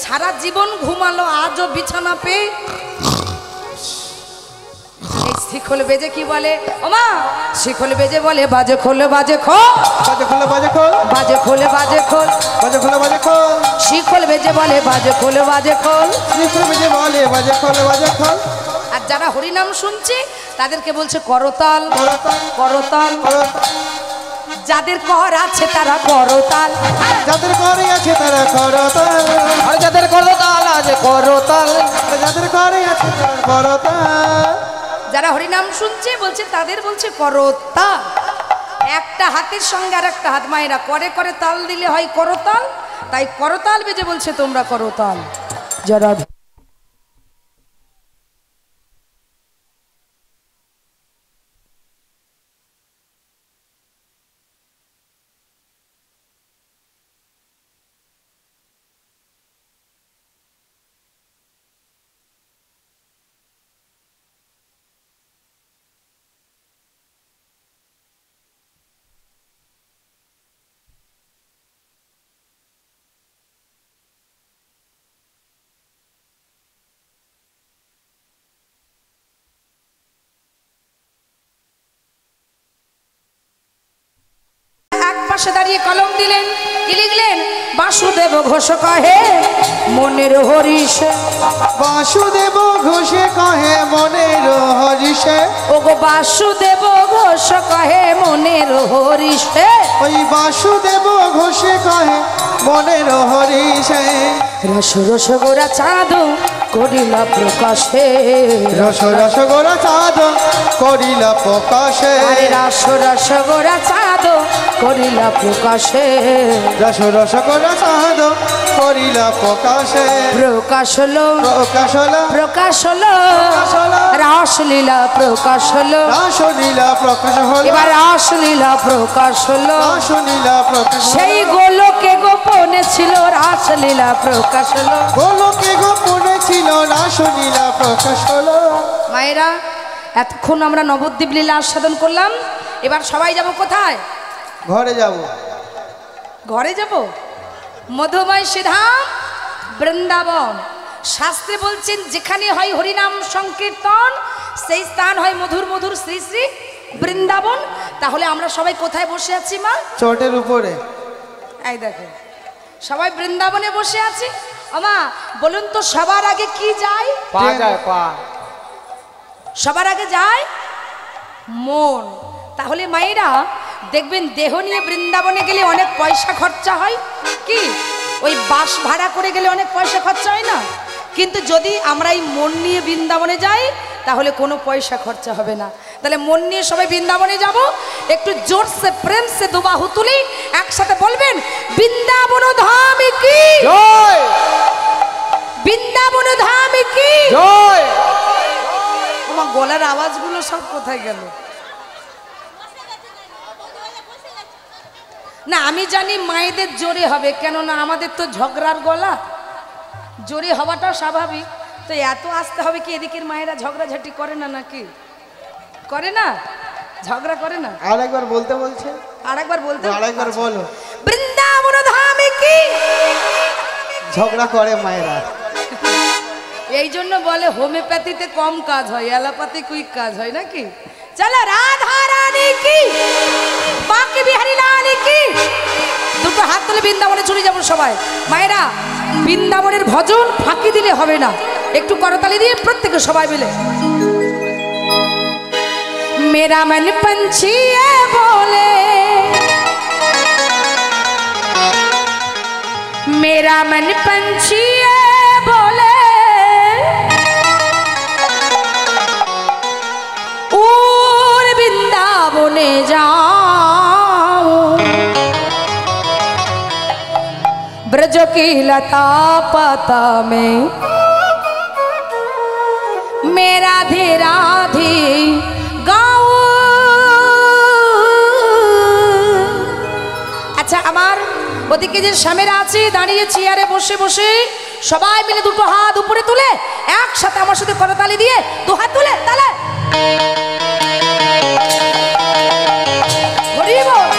সারা জীবন ঘুমালো, আজও বিছানা পেয়ে। এই শ্রীখোল বেজে কি বলে? ওমা, শ্রীখোল বেজে বলে বাজে খোল বাজে খোল বাজে খোল। বাজে খোল। বাজে খোল বাজে খোল। বাজে খোল। বাজে খোল। শ্রীখোল বেজে বলে বাজে খোল বাজে খোল। শ্রীখোল বেজে বলে বাজে খোল বাজে খোল। আর যারা হরিনাম শুনছে তাদেরকে বলছে করতাল করতাল, করতাল। করতাল। যাদের কর আছে তারা করতাল, যাদের ঘরে আছে তারা করতাল, আর যাদের করতাল আছে করতাল। যাদের ঘরে আছে তারা করতাল। যারা হরিনাম শুনছে বলছে তাদের বলছে করতাল। একটা হাতের সঙ্গে আর একটা হাত মায়েরা করে করে তাল দিলে হয় করতাল, তাই করতাল বেজে বলছে তোমরা করতাল। যারা এক পাশে দাঁড়িয়ে কলম দিলেন, কি লিখলেন? বাসুদেব ঘোষ কহে মনের হরিষে। বাসুদেব ঘোষে কহে মনের হরিষে, ওগো বাসুদেব ঘোষ কহে মনের হরিষে। ওই বাসুদেব ঘোষে কহে মনের হরিষে। রস রস গোরা চাঁদ করিলা প্রকাশে, রস রস গোরা চাঁদ করিলা প্রকাশে, আরে রস রস গোরা চাঁদ করিলা প্রকাশে। রস রস গোরা চাঁদ করিলা প্রকাশে। প্রকাশ হলো প্রকাশ হলো, প্রকাশ হলো, প্রকাশ হলো, রাসলীলা প্রকাশ হলো। রাসলীলা প্রকাশ হলো, এবার রাসলীলা প্রকাশ হলো। রাসলীলা প্রকাশ হলো। সেই গোলকে গোপনে ছিল রাসলীলা প্রকাশ হলো। গোলকে গোপনে ছিল রাসলীলা প্রকাশ হলো। মায়েরা, এতক্ষণ আমরা নবদ্বীপ লীলা আস্বাদন করলাম, এবার সবাই যাব কোথায়? ঘরে যাব। ঘরে যাব। মধুময় শ্রীধাম বৃন্দাবন। শাস্ত্রে বলছেন যেখানে হয় হরিনাম সংকীর্তন সেই স্থান হয় মধুর মধুর শ্রী শ্রী বৃন্দাবন। তাহলে আমরা সবাই কোথায় বসে আছি মা? চটের উপরে। এই দেখো সবাই বৃন্দাবনে বসে আছি। আমা বলুন তো সবার আগে কি যায়? পা যায়, পা। সবার আগে যায় মন। তাহলে মায়েরা দেখবেন দেহ নিয়ে বৃন্দাবনে গেলে অনেক পয়সা খরচা হয়। কি ওই বাস ভাড়া করে গেলে অনেক পয়সা খরচা হয় না? কিন্তু যদি আমরা এই মন নিয়ে বৃন্দাবনে যাই তাহলে কোনো পয়সা খরচা হবে না। তাহলে মন নিয়ে সবাই বৃন্দাবনে যাব। একটু জোর সে প্রেম সে দুবাহু তুলি একসাথে বলবেন বৃন্দাবন ধাম কি জয়, বৃন্দাবন ধাম কি জয়। আমার গলার আওয়াজগুলো সব কোথায় গেল? না আমি জানি মায়েদের জোরে হবে, কেননা আমাদের তো ঝগড়ার গলা, জোরে হওয়াটাও স্বাভাবিক। তো এত আসতে হবে কি? এদিকের মায়েরা ঝগড়াঝাটি করে না নাকি? করে না? ঝগড়া করে না? আরেকবার বলতে বলছে, আরেকবার বলতে, আরেকবার বলো। বৃন্দাবন ধাম কি? ঝগড়া করে মায়েরা। এই জন্য বলে হোমিওপ্যাথিতে কম কাজ হয়, অ্যালোপ্যাথি কুইক কাজ হয় নাকি? চলো রাধা রানী কি, বাকি বিহারী লাল কি। দুটো হাত তুলে বৃন্দাবনে চলে যাবো সবাই। মায়েরা বৃন্দাবনের ভজন ফাঁকি দিলে হবে না, একটু করতালি দিয়ে প্রত্যেকে সবাই মিলে মেরা মন पंछी बोले, मेरा मन पंछी बोले उड़ वृंदावने जाऊं, ब्रज की लता पाता में मेरा धीरा धी गाऊं। আচ্ছা আমার ওদিকে যে স্বামীরা আছে দাঁড়িয়ে চেয়ারে বসে বসে সবাই মিলে দুটো হাত উপরে তুলে একসাথে আমার সাথে করতালি দিয়ে দু হাত তুলে তালে হরি বল।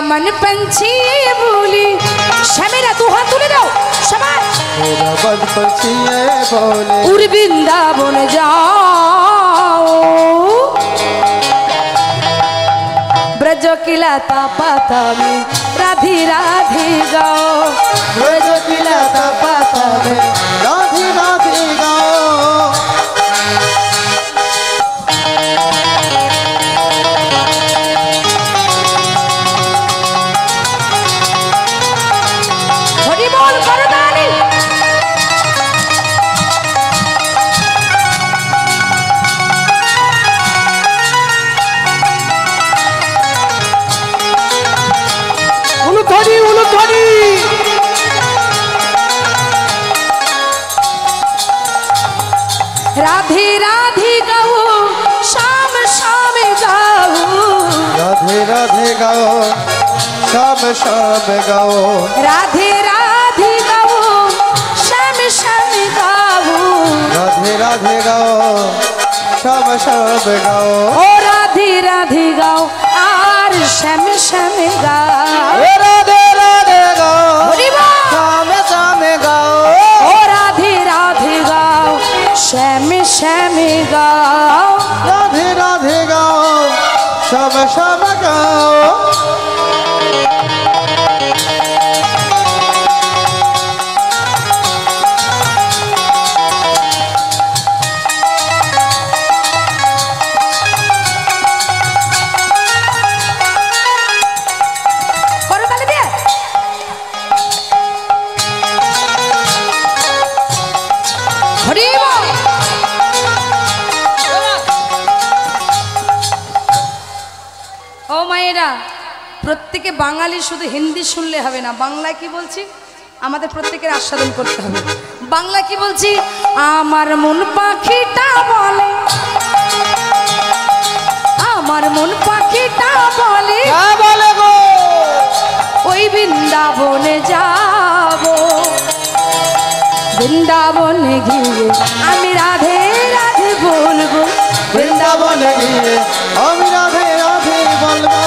मन पंछी ये बोली श्यामेरा दो हाथ तुले दाओ शाबाश मेरा मन पंछी ये बोले उड़ वृंदावन जाओ ब्रज किलाता पाता में राधी राधी गाओ ब्रज किलाता पाता में राधी राधी गाओ हरि बोल करताली উলুধ্বনি উলুধ্বনি राधे राधे गाओ शाम शाम गाओ राधे राधे गाओ शाम शाम गाओ राधे राधे गाओ शाम शाम गाओ राधे राधे गाओ शाम शाम गाओ ओ राधे राधे गाओ आर श्याम श्याम गाओ এ রাধে রাধে গাও हरि बोल শামে শামে গাও ओ राधे राधे गाओ श्याम श्याम गाओ राधे राधे गाओ शाम शाम गाओ करो ताली দিয়ে हरि बोल ও মায়েরা প্রত্যেকে বাঙালি শুধু হিন্দি শুনলে হবে না বাংলায় কি বলছি আমাদের প্রত্যেকের আস্বাদন করতে হবে বাংলা কি বলছি আমার মন পাখিটা বলে আমার মন পাখিটা বলে হ্যাঁ বলে গো ওই বৃন্দাবনে যাব বৃন্দাবনে গিয়ে আমি রাধে রাধে বলবো বৃন্দাবনে গিয়ে আমি রাধে রাধে বলবো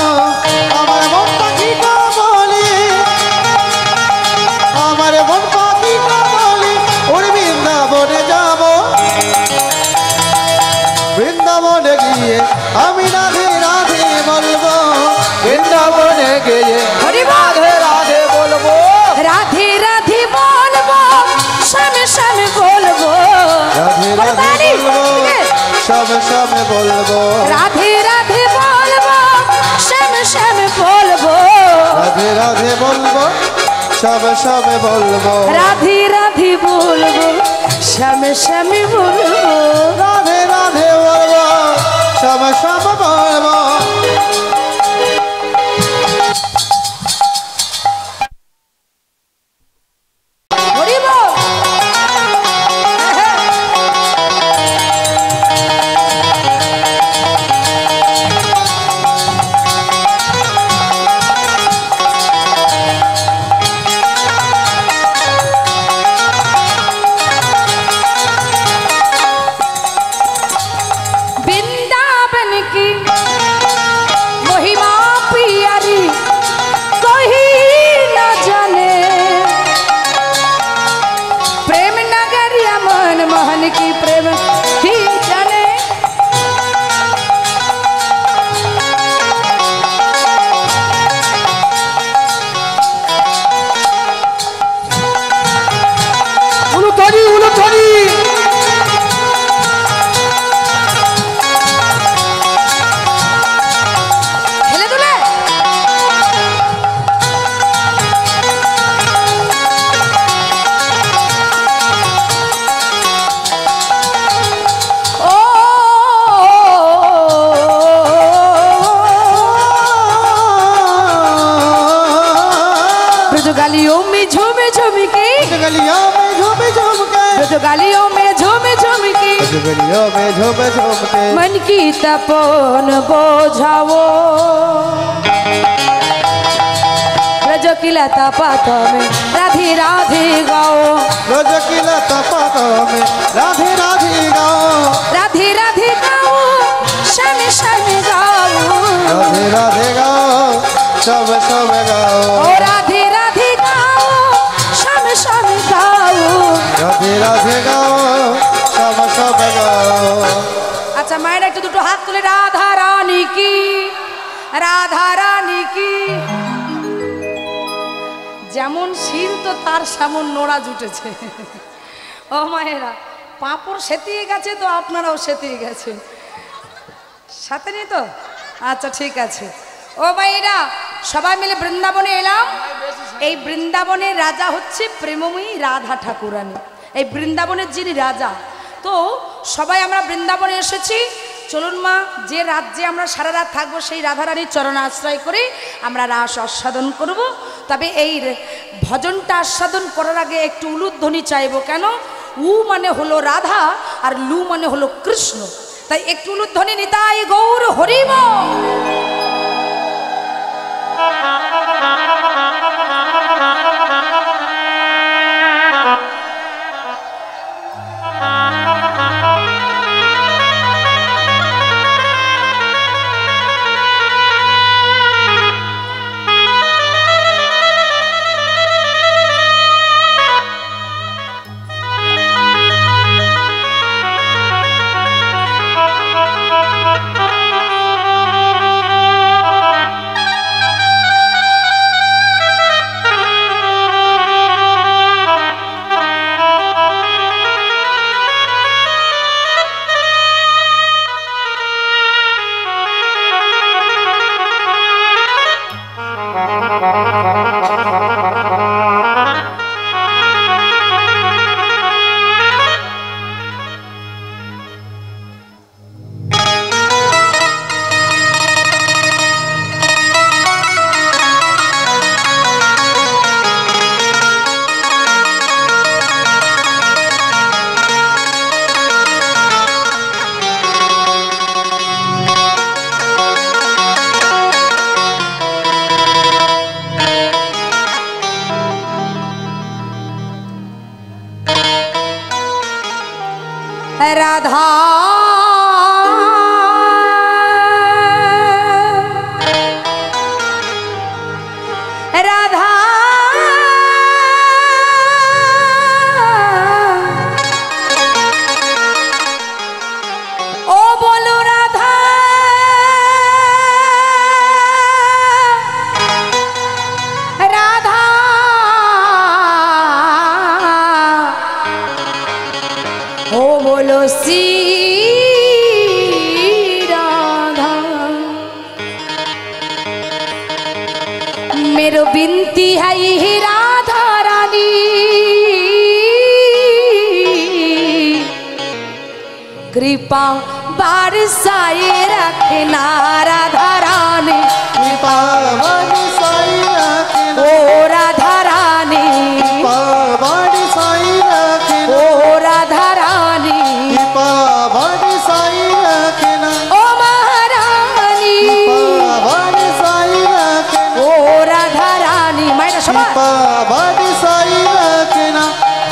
আমার মন পাখিটা বলি আমার মন পাখিটা বলি ওর বৃন্দাবনে যাব বৃন্দাবনে গিয়ে আমি রাধে রাধে বলবো বৃন্দাবনে গিয়ে হরি বল। রাধে রাধে বলবো রাধে রাধে বলবো শ্যামে শ্যামে বলবো রাধে রাধে বলবো সব সব বলবো রাধে রাধে বলবো শ্যামে শ্যামে বলবো রাধে রাধে বলবো সব সব বলবো রাধে রাধে বলবো শ্যামে শ্যামে বলবো রাধে রাধে বলবো সব সব বলবো হরি বল वृंदावन की महिमा प्यारी कोई न जाने प्रेम नगरिया मन मोहन की प्रेम ही जाने উলুধ্বনি উলুধ্বনি খেলে দুলে ও ब्रज गालियों में झूम झूम के गलियों में झूम झूम के ब्रज गालियों में झूम झूम के गलियों में झूम झूम के मन की तपन बोझाओ ब्रज की लता पाता में राधे राधे गाओ रोज की लता पातों में राधे राधे गाओ राधे राधे गाओ श्याम श्याम गाओ राधे राधे गाओ সব সব গাও ও রাধে রাধে গাও সব সব গাও রাধে রাধে গাও সব সব গাও। আচ্ছা মায়েরা একটু দুটো হাত তুলে রাধা রানী কি, রাধা রানী কি। যেমন শিল তো তার সেমন নোড়া জুটেছে। ও মায়েরা পাঁপড় সেতিয়ে গেছে তো আপনারাও সেতিয়ে গেছেন, সাথে নেই তো? আচ্ছা ঠিক আছে। ও মায়েরা সবাই মিলে বৃন্দাবনে এলাম। এই বৃন্দাবনের রাজা হচ্ছে প্রেমময়ী রাধা ঠাকুরানী, এই বৃন্দাবনের যিনি রাজা। তো সবাই আমরা বৃন্দাবনে এসেছি, চলুন মা যে রাজ্যে আমরা সারা রাত থাকবো সেই রাধারানীর চরণ আশ্রয় করে আমরা রাস আস্বাদন করব। তবে এই ভজনটা আস্বাদন করার আগে একটু উলুধ্বনি চাইবো। কেন? উ মানে হলো রাধা আর লু মানে হলো কৃষ্ণ, তাই একটু উলুধ্বনি নিতাই গৌর হরিব। রাধা রাধা ও বলো রাধা রাধা ও বলো শ্রী রাধা। मेरो बिनती है हे राधा रानी, कृपा बरसाए रखना राधा रानी, कृपा बरसाए रखना ओ राधा रानी, कृपा बरसाए रखना ओ राधा रानी, कृपा बरसाए रखना ओ महारानी, कृपा बरसाए रखना ओ राधा रानी। मायरा सबाई कृपा बरसाए रखना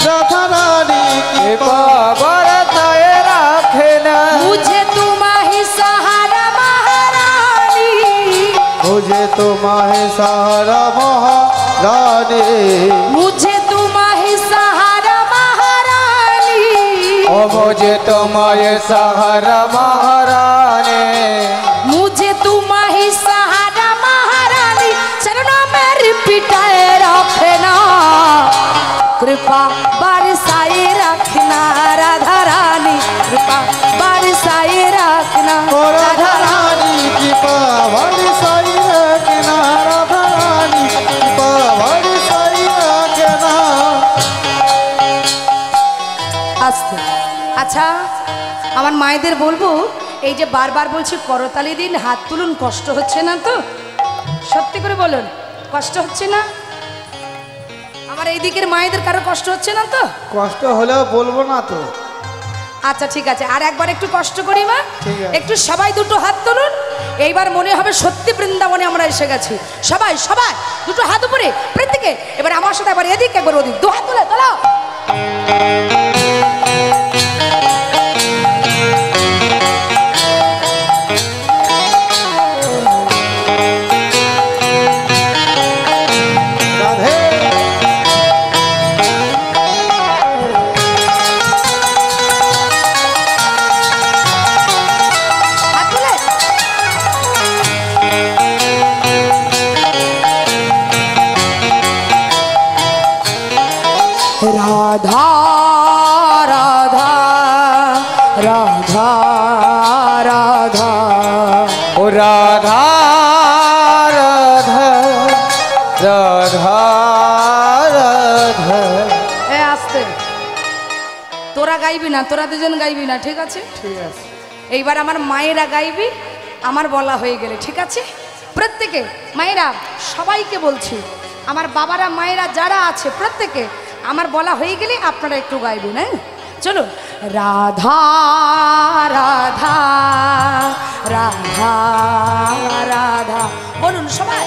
राधा रानी कृपा बरसाए रखना मुझे तुम्हारी सहारा महारानी, मुझे तुम्हारे सहारा महारानी मुझे तुम्हारी सहारा महारानी, ओ मुझे तुम्हारे सहारा महारानी, मुझे तुम्हारी सहारा महारानी, चरणों में रिपीटाए रखना, कृपा बरसाए रखना राधा रानी, कृपा बरसाए रखना ओ राधा रानी कृपा बरसाए रखना राधा रानी कृपा बरसाए रखना। আস্তে। আচ্ছা আমার মায়েদের বলবো এই যে বারবার বলছি করতালি দিন হাত তুলুন, কষ্ট হচ্ছে না তো? সত্যি করে বলুন কষ্ট হচ্ছে না? আমার এই দিকের মায়েদের কারো কষ্ট হচ্ছে না তো? কষ্ট হলেও বলবো না তো। আচ্ছা ঠিক আছে, আর একবার একটু কষ্ট করি মা, ঠিক আছে। একটু সবাই দুটো হাত তুলুন। এইবার মনে হবে সত্যি বৃন্দাবনে আমরা এসে গেছি। সবাই সবাই দুটো হাত উপরে প্রত্যেকে, এবার আমার সাথে একবার এদিক একবার ওদিক, দু হাত তুলে তোলো। রাধা রাধা রাধা রাধা ও রাধা রাধা রাধা রাধা। এ আসতে, তোরা গাইবি না, তোরা দুজন গাইবি না, ঠিক আছে? ঠিক আছে। এইবার আমার মায়েরা গাইবি, আমার বলা হয়ে গেলে, ঠিক আছে? প্রত্যেকে মায়েরা, সবাইকে বলছি, আমার বাবারা মায়েরা যারা আছে প্রত্যেকে আমার বলা হয়ে গেলে আপনারা একটু গাইবেন। হ্যাঁ, চলুন। রাধা রাধা রাধা রাধা বলুন সবাই।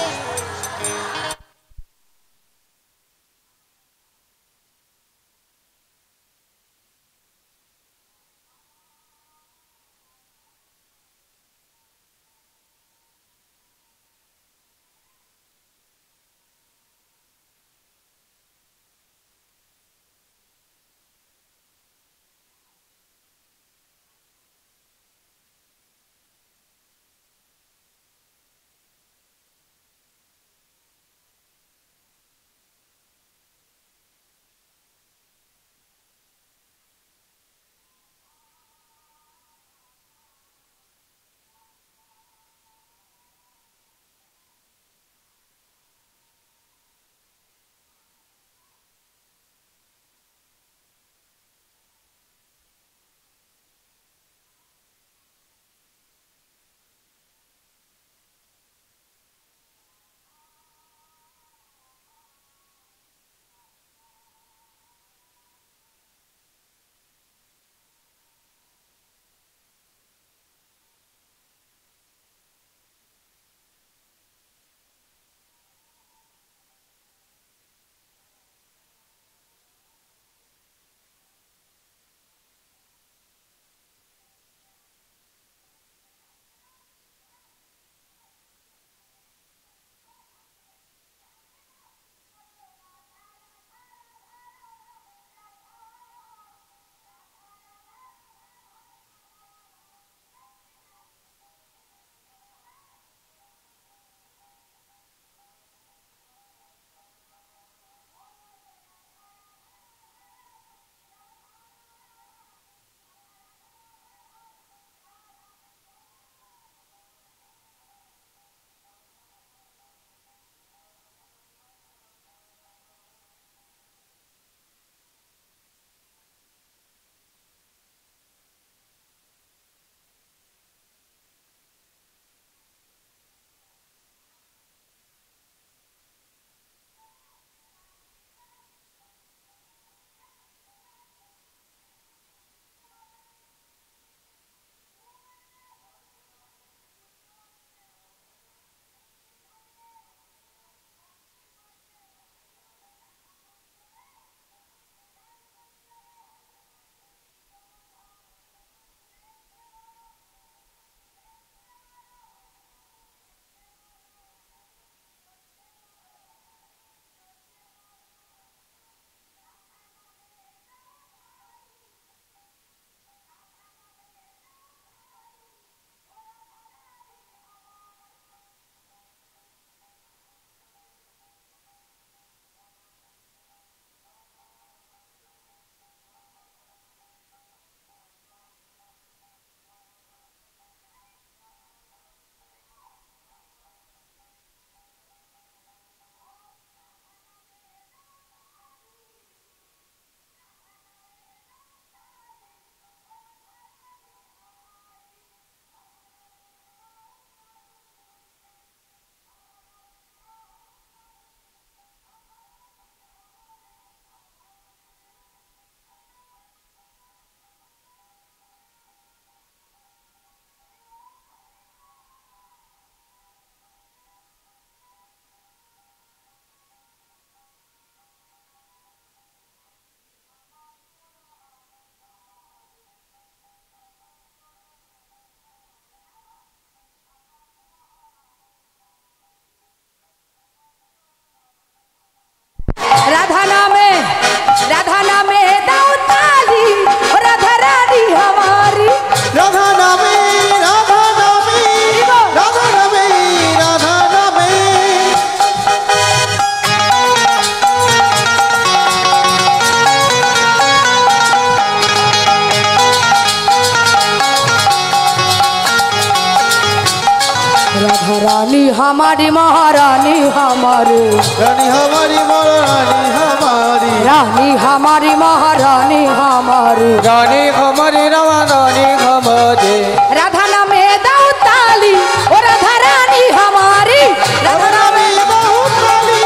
राधा रानी हमारी महारानी हमारी, रानी हमारी महारानी हमारी, रानी हमारी महारानी हमारी, रानी हमारी रानी हमारे, राधा नामे दाऊ ताली ओ राधा रानी हमारी, राधा नामे बहुत रानी,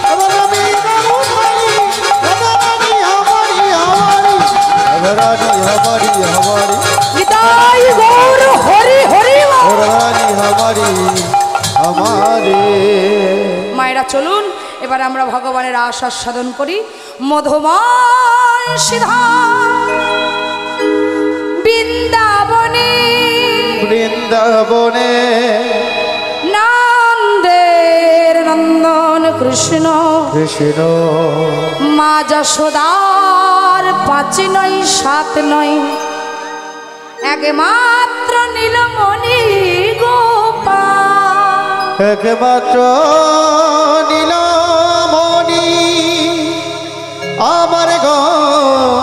राधा रानी बहुत रानी, राधा रानी हमारी हमारी, राधा रानी हमारी हमारी, निताई गौर हरि हरि बोल। रानी हमारी हमारी। মায়েরা চলুন এবার আমরা ভগবানের আশা সাধন করি। মধুময় সিধা বৃন্দাবনে, বৃন্দাবনে নন্দের নন্দন কৃষ্ণ, কৃষ্ণ মা যশোদার 5 নয় 7 নয়, একমাত্র নীলমণি গোপাল, একমাত্র নীলমণি আমার গোপাল,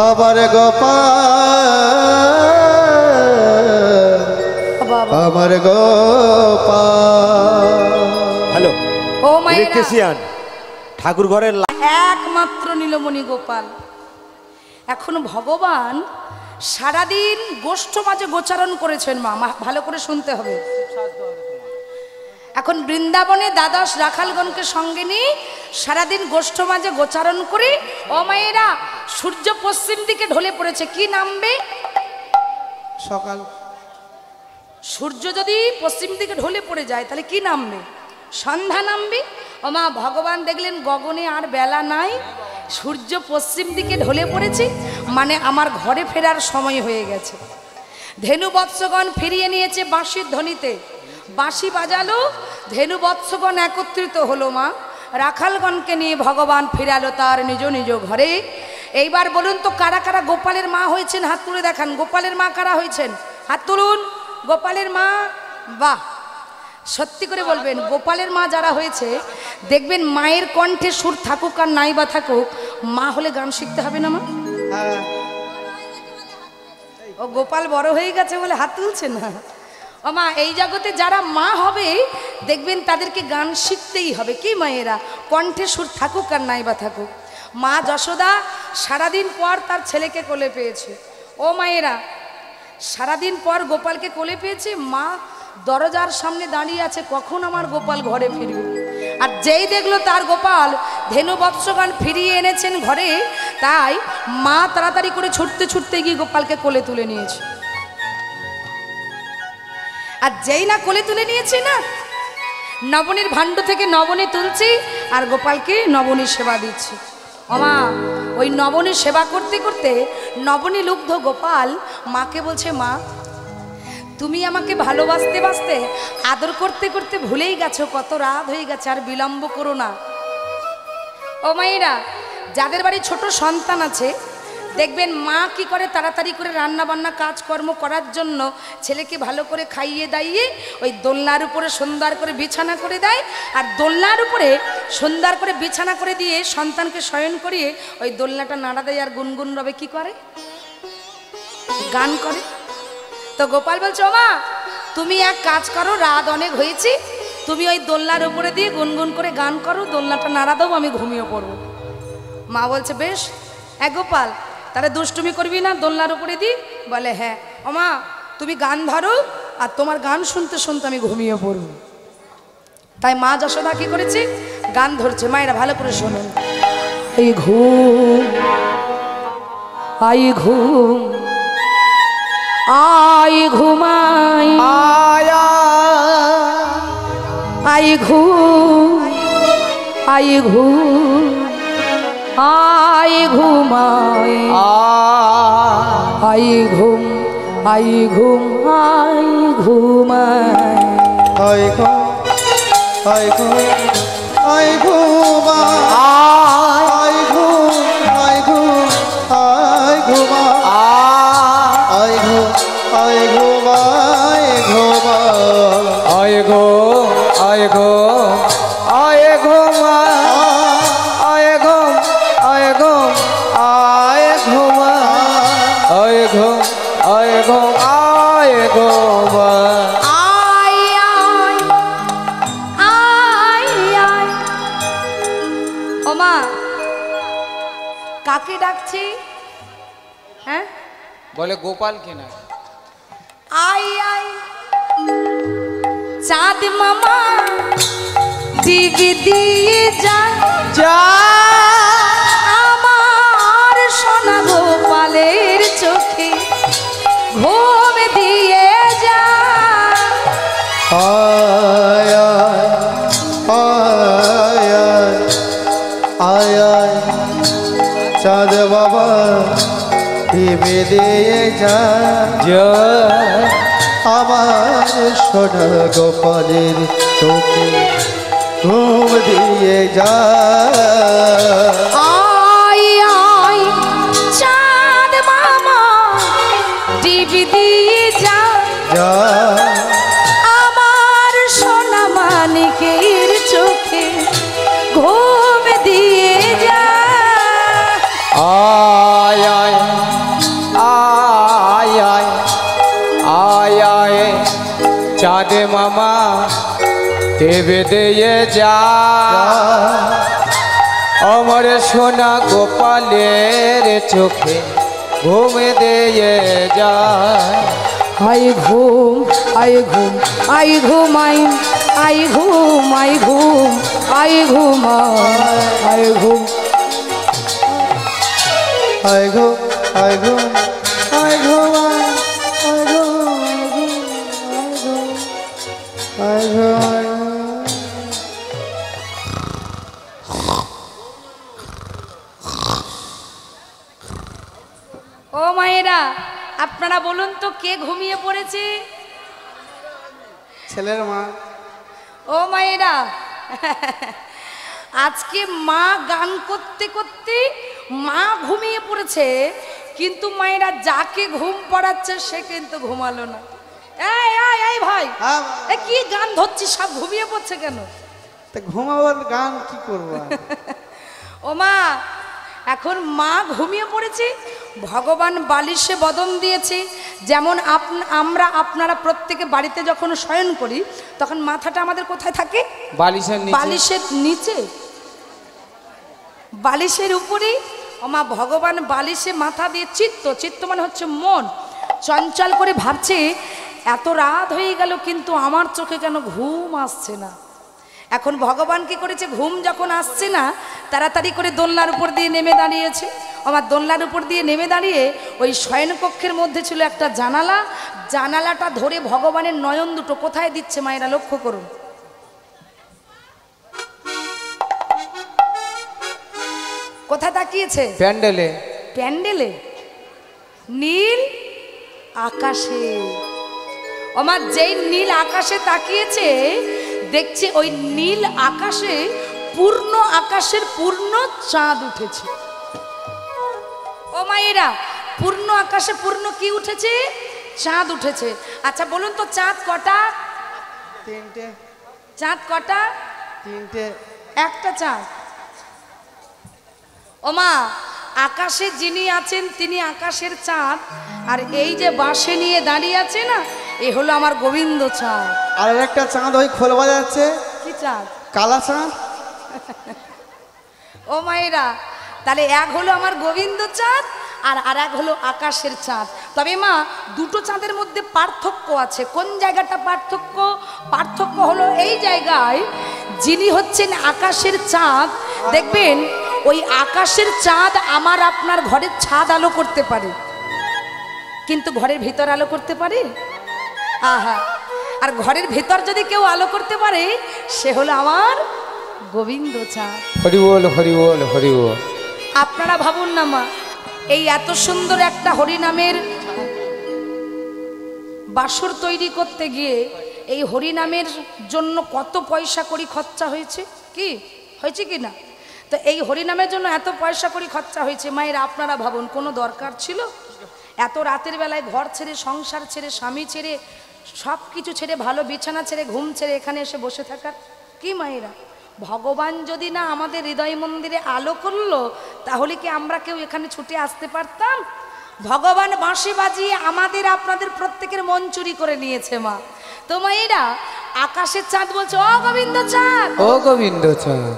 আমার গোপাল, আমার গোপাল। হ্যালো ও মায়েরা, ইলেকট্রিশিয়ান ঠাকুর ঘরের একমাত্র নীলমণি গোপাল। এখন ভগবান সারাদিন গোষ্ঠ মাঝে গোচারণ করেছেন। মা ভালো করে শুনতে হবে। এখন বৃন্দাবনে দ্বাদশ রাখালগণকে সঙ্গে নিয়ে সারাদিন গোষ্ঠ মাঝে গোচারণ করে, ও মায়েরা সূর্য পশ্চিম দিকে ঢলে পড়েছে, কি নামবে? সকাল। সূর্য যদি পশ্চিম দিকে ঢলে পড়ে যায় তাহলে কি নামবে? সন্ধ্যা নামবে। ও মা, ভগবান দেখলেন গগনে আর বেলা নাই, সূর্য পশ্চিম দিকে ঢলে পড়েছে, মানে আমার ঘরে ফেরার সময় হয়ে গেছে। ধেনু বৎসগণ ফিরিয়ে নিয়েছে বাঁশির ধ্বনিতে, বাঁশি বাজালো, ধেনু বৎসগণ একত্রিত হলো। মা রাখালগণকে নিয়ে ভগবান ফিরালো তার নিজ নিজ ঘরে। এইবার বলুন তো কারা কারা গোপালের মা হয়েছেন? হাত তুলে দেখান। গোপালের মা কারা হয়েছেন? হাত তুলুন। গোপালের মা, বাহ, সত্যি করে বলবেন। গোপালের মা যারা হয়েছে দেখবেন মায়ের কণ্ঠে সুর থাকুক আর নাই বা থাকুক, মা হলে গান শিখতে হবে না মা? ও গোপাল বড় হয়ে গেছে বলে হাত তুলছে না। ও মা, এই জগতে যারা মা হবে দেখবেন তাদেরকে গান শিখতেই হবে। কি মায়েরা, কণ্ঠে সুর থাকুক আর নাই বা থাকুক। মা যশোদা সারাদিন পর তার ছেলেকে কোলে পেয়েছে। ও মায়েরা, সারাদিন পর গোপালকে কোলে পেয়েছে। মা দরজার সামনে দাঁড়িয়ে আছে, কখন আমার গোপাল ঘরে ফিরবে। আর যেই দেখলো তার গোপাল ধেনু বৎসগণ ফিরিয়ে এনেছেন ঘরে, তাই মা তাড়াতাড়ি করে ছুটতে ছুটতে গিয়ে গোপালকে কোলে তুলে নিয়েছে। আর যেই না কোলে তুলে নিয়েছে না, নবনীর ভাণ্ড থেকে নবনী তুলছি আর গোপালকে নবনী সেবা দিচ্ছি। ওমা, ওই নবনী সেবা করতে করতে নবনী লুব্ধ গোপাল মাকে বলছে, মা তুমি আমাকে ভালোবাসতে বাসতে আদর করতে করতে ভুলেই গেছো, কত রাত হয়ে গেছে, আর বিলম্ব করো না। ও মায়েরা, যাদের বাড়ি ছোট সন্তান আছে দেখবেন মা কি করে, তাড়াতাড়ি করে রান্না বান্না কাজকর্ম করার জন্য ছেলেকে ভালো করে খাইয়ে দাইয়ে ওই দোলনার উপরে সুন্দর করে বিছানা করে দেয়। আর দোলনার উপরে সুন্দর করে বিছানা করে দিয়ে সন্তানকে শয়ন করিয়ে ওই দোলনাটা নাড়া দেয় আর গুনগুন রবে কি করে, গান করে। তো গোপাল বলছে, ও মা তুমি এক কাজ করো, রাত অনেক হয়েছে, তুমি ওই দোলনার উপরে দিয়ে গুনগুন করে গান করো, দোলনাটা নাড়া দাও, আমি ঘুমিয়ে পড়বো। মা বলছে, বেশ। এক গোপাল, তাহলে দুষ্টুমি করবি না, দোলনার উপরে দি? বলে, হ্যাঁ। ও মা তুমি গান ধরো, আর তোমার গান শুনতে শুনতে আমি ঘুমিয়ে পড়ব। তাই মা যশোদা কি করেছে, গান ধরছে। মায়েরা ভালো করে শোনেন। আই ঘুম, আই ঘুম, আই ঘুমাই, আই ঘুম, আই ঘুম, আই ঘুমাই, আই ঘুম, আই ঘুম, আই ঘুমাই, আই ঘুম, আই ঘুম, আই ঘুমা, আই ঘুম, আই ঘুম, আই ঘুমা, আই ঘুম, আই ঘুম, আই ঘুমা, আয় গো, আয় গো, আয় ঘুমা, আয় ঘুম, আয় ঘুম, আয় ঘুমা, আয় ঘুম, আয় ঘুম, গো মা। আয় আয় আয় আয়। ও মা, কাকে ডাকছি? হ্যাঁ, বলে গোপাল কিনা। আয় আয় চাঁদ মামা, দিগি দিয়ে যা যা আমার সোনা গোপালের চোখে ঘুম দিয়ে যা। আয় আয় আয় আয় আয় আয় চাঁদ বাবা ভেবে দিয়ে যা যা আমার সোনা গোপালের চোখে ঘুম দিয়ে যা। আয় আয় চাঁদ মামা, টিভি দিয়ে যা যা আমার সোনা মানিকের চোখে ঘুম দিয়ে যা। আয় আয় আয় আয় আয় আয় চাঁদ মামা দেবে দিয়ে যা আমার সোনা গোপালের চোখে ঘুম দিয়ে যা। আই ঘুম আই ঘুম আই ঘুমাই, আই ঘুম আই ঘুম আই ঘুমাই, আই ঘুম। আয় ঘো আয় ঘো আয় ঘো আয় ঘো আয় ঘো। ও মায়েরা, আপনারা বলুন তো কে ঘুমিয়ে পড়েছে? ছেলের মা। ও মায়েরা, আজকে মা গান করতে করতে মা ঘুমিয়ে পড়েছে, কিন্তু মায়েরা যাকে ঘুম পড়াচ্ছে সে কিন্তু ঘুমালো না। এই এই এই ভাই, হ্যাঁ, এ কি গান ধরছিস, সব ঘুমিয়ে পড়ছে কেন? তা ঘুমাবার গান কি করবো? ও মা, এখন মা ঘুমিয়ে পড়েছে, ভগবান বালিশে বদন দিয়েছে। যেমন আপনারা প্রত্যেকে বাড়িতে যখন শয়ন করি তখন মাথাটা আমাদের কোথায় থাকে? বালিশের নিচে। বালিশের নিচে, বালিশের উপরে। ও মা, ভগবান বালিশে মাথা দিয়ে চিত্ত মানে হচ্ছে মন, চঞ্চল করে ভাবছে এত রাত হয়ে গেল কিন্তু আমার চোখে কেন ঘুম আসছে না। এখন ভগবান কি করেছে, ঘুম যখন আসছে না তাড়াতাড়ি করে দোলনার উপর দিয়ে নেমে দাঁড়িয়েছে। আমার দোলনার উপর দিয়ে নেমে দাঁড়িয়ে ওই শয়নকক্ষের মধ্যে ছিল একটা জানালা, জানালাটা ধরে ভগবানের নয়ন দুটো কোথায় দিচ্ছে মায়েরা লক্ষ্য করুন। কোথায় তাকিয়েছে? প্যান্ডেলে। প্যান্ডেলে, নীল আকাশে। আমার যেই নীল আকাশে তাকিয়েছে দেখছে ওই নীল আকাশে পূর্ণ আকাশের পূর্ণ চাঁদ উঠেছে। ও মায়েরা, পূর্ণ আকাশে পূর্ণ কি উঠেছে? চাঁদ উঠেছে। আচ্ছা বলুন তো চাঁদ কটা? তিনটে। চাঁদ কটা? তিনটে। একটা চাঁদ। ও মা, আকাশে যিনি আছেন তিনি আকাশের চাঁদ, আর এই যে বাঁশে নিয়ে দাঁড়িয়ে আছে না, এ হলো আমার গোবিন্দ চাঁদ। আর একটা চাঁদ ওই খোল বাজাচ্ছে। কি চাঁদ? কালা চাঁদ। ও মায়েরা, তাহলে এক হলো আমার গোবিন্দ চাঁদ আর এক হলো আকাশের চাঁদ। তবে মা, দুটো চাঁদের মধ্যে পার্থক্য আছে। কোন জায়গাটা পার্থক্য? পার্থক্য হলো এই জায়গায়, যিনি হচ্ছেন আকাশের চাঁদ, দেখবেন ওই আকাশের চাঁদ আমার আপনার ঘরের ছাদ আলো করতে পারে, কিন্তু ঘরের ভিতর আলো করতে পারে? আহা, আর ঘরের ভেতর যদি কেউ আলো করতে পারে সে হলো আমার গোবিন্দ চাঁদ। হরি বল হরি বল হরি বল। আপনারা ভাবুন না মা, এই এত সুন্দর একটা হরিনামের বাসর তৈরি করতে গিয়ে এই হরিনামের জন্য কত পয়সা করি খরচা হয়েছে, কি হয়েছে কি না? তো এই হরিনামের জন্য এত পয়সা করি খরচা হয়েছে, মায়ের আপনারা ভাবুন কোনো দরকার ছিল? এত রাতের বেলায় ঘর ছেড়ে, সংসার ছেড়ে, স্বামী ছেড়ে, সব কিছু ছেড়ে, ভালো বিছানা ছেড়ে, ঘুম ছেড়ে এখানে এসে বসে থাকার কি মায়েরা? ভগবান যদি না আমাদের হৃদয় মন্দিরে আলো করলো তাহলে কি আমরা কেউ এখানে ছুটে আসতে পারতাম? ভগবান বাঁশি বাজিয়ে আমাদের আপনাদের প্রত্যেকের মন চুরি করে নিয়েছে মা। তো মায়েরা আকাশের চাঁদ বলছে ও গোবিন্দ চাঁদ, ও গোবিন্দ চাঁদ,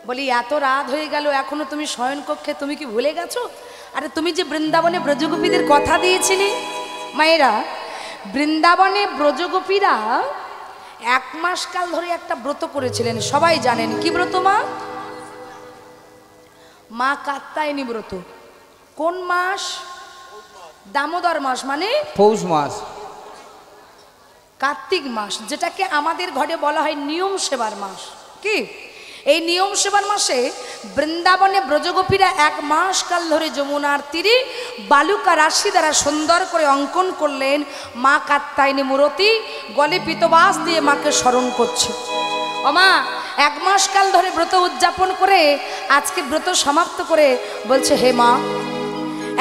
বলি এত রাত হয়ে গেল এখনো তুমি শয়ন কক্ষে, তুমি কি ভুলে গেছো? আরে তুমি যে বৃন্দাবনে ব্রজগোপীদের কথা দিয়েছিলে মায়েরা, বৃন্দাবনে ব্রজগোপীরা 1 মাস কাল ধরে একটা ব্রত করেছিলেন, সবাই জানেন কি ব্রত মা? মা কাত্যায়নী ব্রত। কোন মাস? দামোদর মাস, মানে পৌষ মাস, কার্তিক মাস, যেটাকে আমাদের ঘরে বলা হয় নিয়ম সেবার মাস। কি এই নিয়ম সেবার মাসে বৃন্দাবনে ব্রজগোপীরা 1 মাস কাল ধরে যমুনার তীরে বালুকা রাশি দ্বারা সুন্দর করে অঙ্কন করলেন মা কাত্যায়নী মূর্তি, গলে পিতবাস দিয়ে মাকে স্মরণ করছে। ও মা 1 মাস কাল ধরে ব্রত উদযাপন করে আজকে ব্রত সমাপ্ত করে বলছে হে মা,